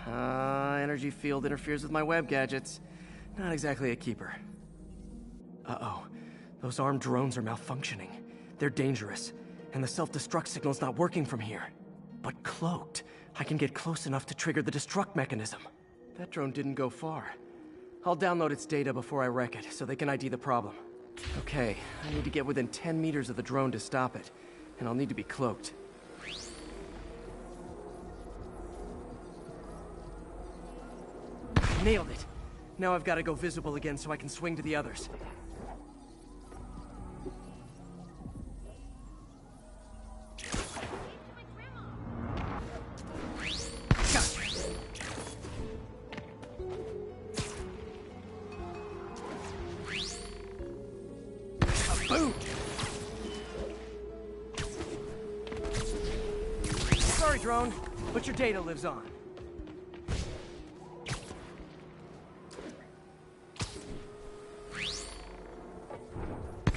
Energy field interferes with my web gadgets. Not exactly a keeper. Uh-oh. Those armed drones are malfunctioning. They're dangerous, and the self-destruct signal's not working from here. But cloaked, I can get close enough to trigger the destruct mechanism. That drone didn't go far. I'll download its data before I wreck it, so they can ID the problem. Okay, I need to get within 10 meters of the drone to stop it, and I'll need to be cloaked. Nailed it! Now I've got to go visible again so I can swing to the others. drone, but your data lives on.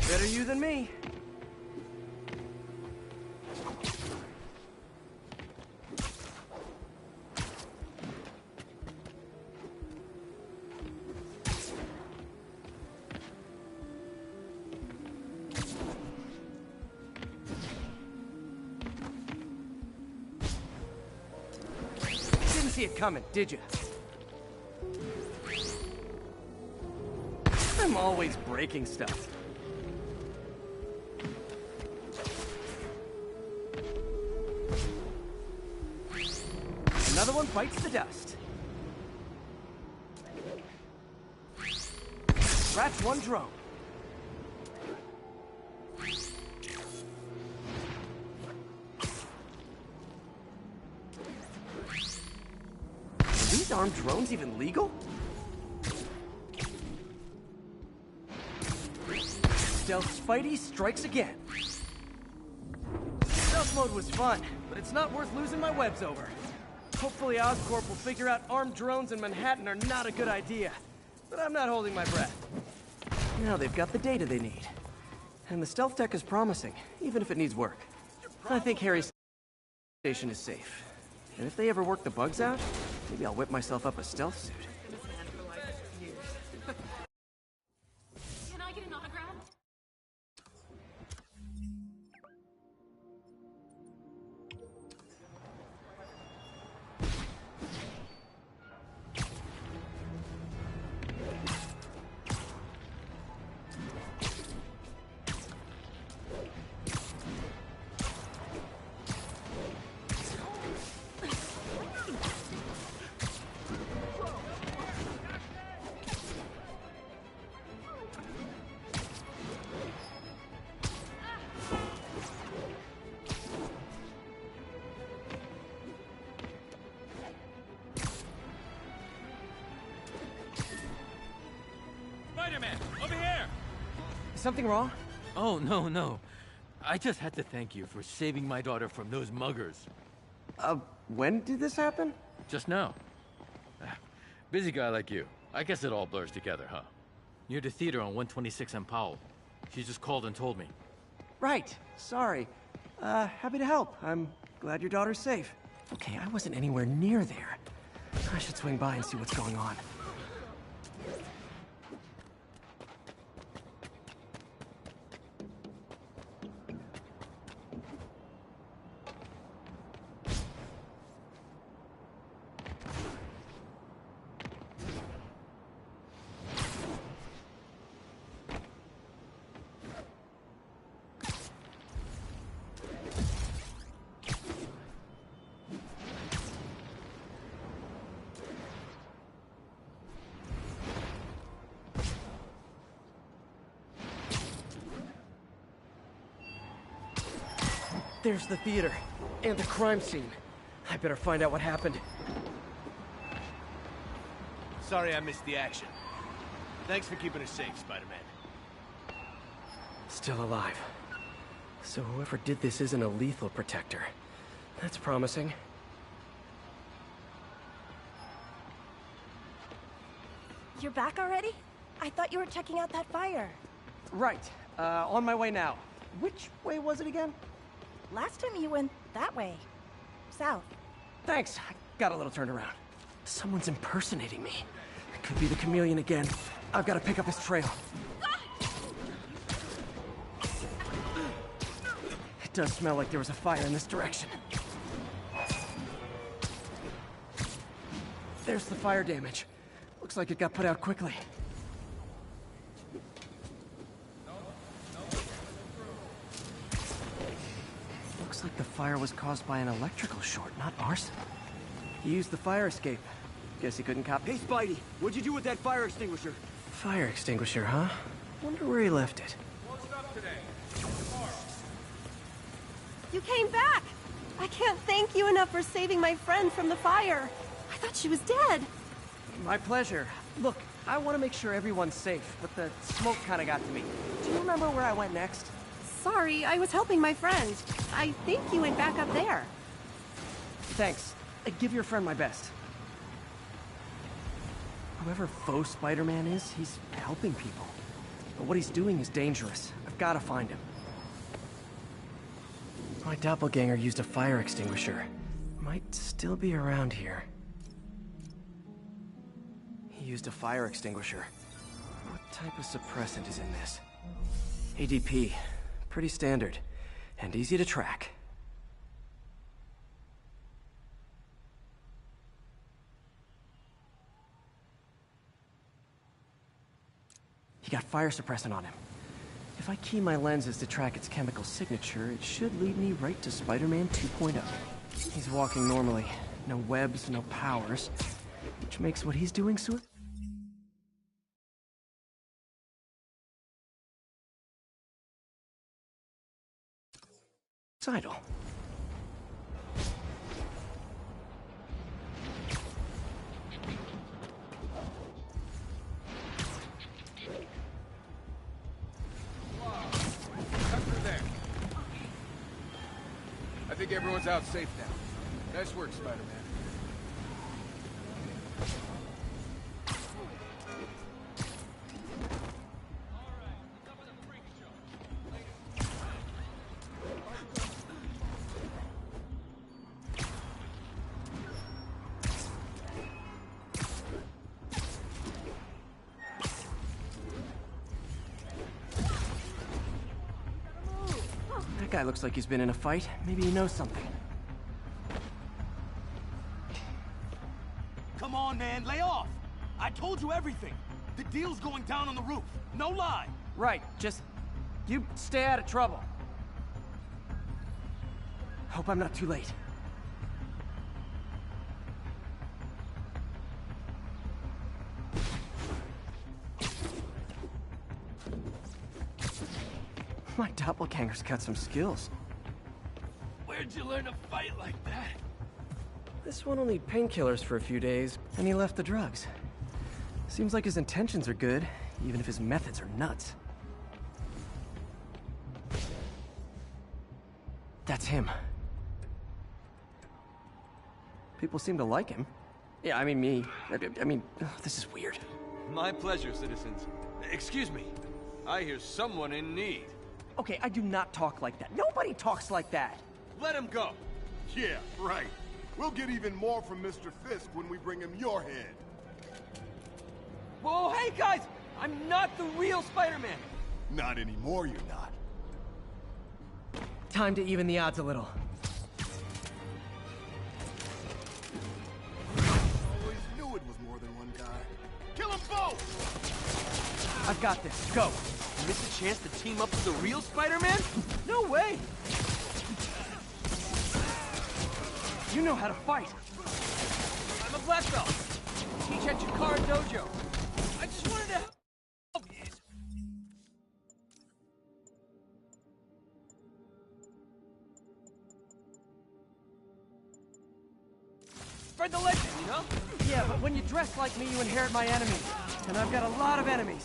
Better you than me. Didn't see it coming, did you? I'm always breaking stuff. Another one bites the dust. Scratch one drone. Are these armed drones even legal? Stealth Spidey strikes again. Stealth mode was fun, but it's not worth losing my webs over. Hopefully Oscorp will figure out armed drones in Manhattan are not a good idea. But I'm not holding my breath. Now they've got the data they need. And the stealth tech is promising, even if it needs work. I think Harry's station is safe. And if they ever work the bugs out, maybe I'll whip myself up a stealth suit. Can I get an autograph? Spider-Man, over here! Something wrong? Oh, no. I just had to thank you for saving my daughter from those muggers. When did this happen? Just now. Busy guy like you. I guess it all blurs together, huh? Near the theater on 126 and Powell. She just called and told me. Right. Sorry. Happy to help. I'm glad your daughter's safe. Okay, I wasn't anywhere near there. I should swing by and see what's going on. There's the theater, and the crime scene. I better find out what happened. Sorry I missed the action. Thanks for keeping us safe, Spider-Man. Still alive. So whoever did this isn't a lethal protector. That's promising. You're back already? I thought you were checking out that fire. Right. On my way now. Which way was it again? Last time you went that way. South. Thanks. I got a little turned around. Someone's impersonating me. It could be the chameleon again. I've got to pick up his trail. It does smell like there was a fire in this direction. There's the fire damage. Looks like it got put out quickly. Looks like the fire was caused by an electrical short, not arson. He used the fire escape. Guess he couldn't cop. Hey, Spidey, what'd you do with that fire extinguisher? Fire extinguisher, huh? Wonder where he left it. You came back! I can't thank you enough for saving my friend from the fire. I thought she was dead. My pleasure. Look, I want to make sure everyone's safe, but the smoke kind of got to me. Do you remember where I went next? Sorry, I was helping my friend. I think you went back up there. Thanks. Give your friend my best. Whoever faux Spider-Man is, he's helping people. But what he's doing is dangerous. I've got to find him. My doppelganger used a fire extinguisher. Might still be around here. He used a fire extinguisher. What type of suppressant is in this? ADP. Pretty standard. And easy to track. He got fire suppressant on him. If I key my lenses to track its chemical signature, it should lead me right to Spider-Man 2.0. He's walking normally. No webs, no powers. Which makes what he's doing suicidal. I think everyone's out safe now. Nice work, Spider-Man. That guy looks like he's been in a fight. Maybe he knows something. Come on, man, lay off! I told you everything. The deal's going down on the roof. No lie. Right, just... you stay out of trouble. Hope I'm not too late. My doppelganger's got some skills. Where'd you learn to fight like that? This one will need painkillers for a few days, and he left the drugs. Seems like his intentions are good, even if his methods are nuts. That's him. People seem to like him. Yeah, I mean me. I mean, this is weird. My pleasure, citizens. Excuse me. I hear someone in need. Okay, I do not talk like that. Nobody talks like that. Let him go. Yeah, right. We'll get even more from Mr. Fisk when we bring him your head. Whoa, hey guys! I'm not the real Spider-Man! Not anymore, you're not. Time to even the odds a little. Always knew it was more than one guy. Kill them both! I've got this. Go. You miss a chance to team up with the real Spider-Man? No way! You know how to fight. I'm a black belt. Teach at Chikara Dojo. I just wanted to help you. Spread the legend, you know? Yeah, but when you dress like me, you inherit my enemies. And I've got a lot of enemies.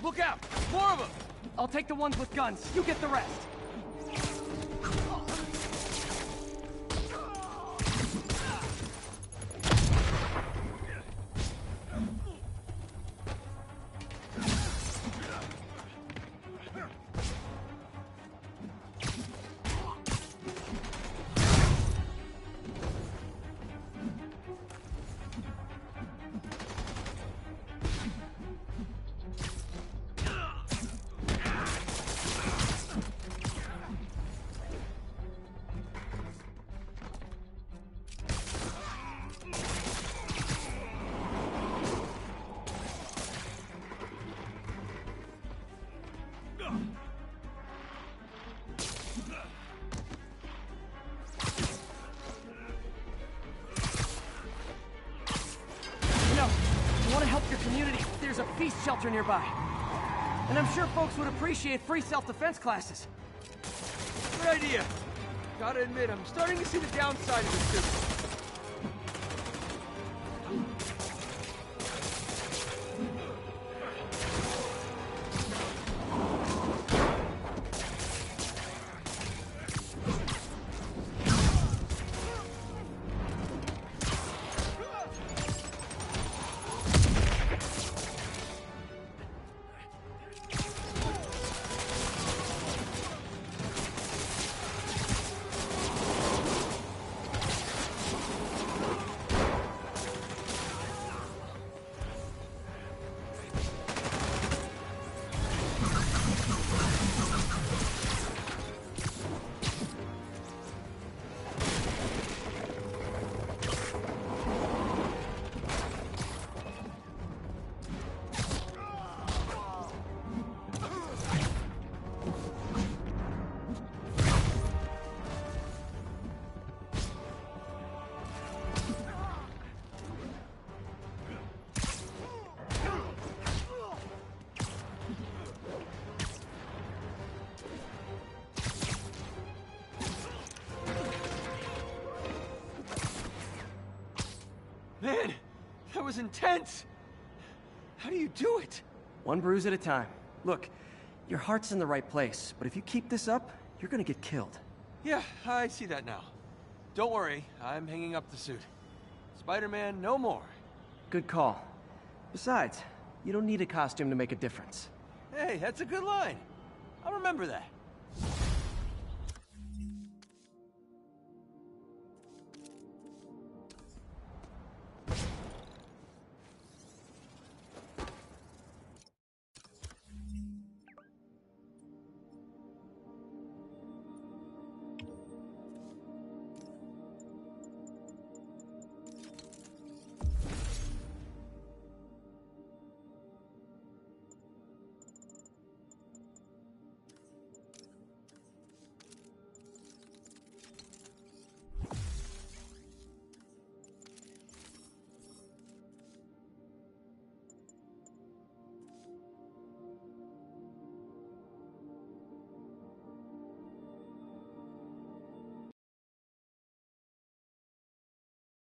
Look out! More of them! I'll take the ones with guns. You get the rest. There's a feast shelter nearby. And I'm sure folks would appreciate free self-defense classes. Good idea. Gotta admit, I'm starting to see the downside of this system. Man, that was intense! How do you do it? One bruise at a time. Look, your heart's in the right place, but if you keep this up, you're gonna get killed. Yeah, I see that now. Don't worry, I'm hanging up the suit. Spider-Man no more. Good call. Besides, you don't need a costume to make a difference. Hey, that's a good line. I'll remember that.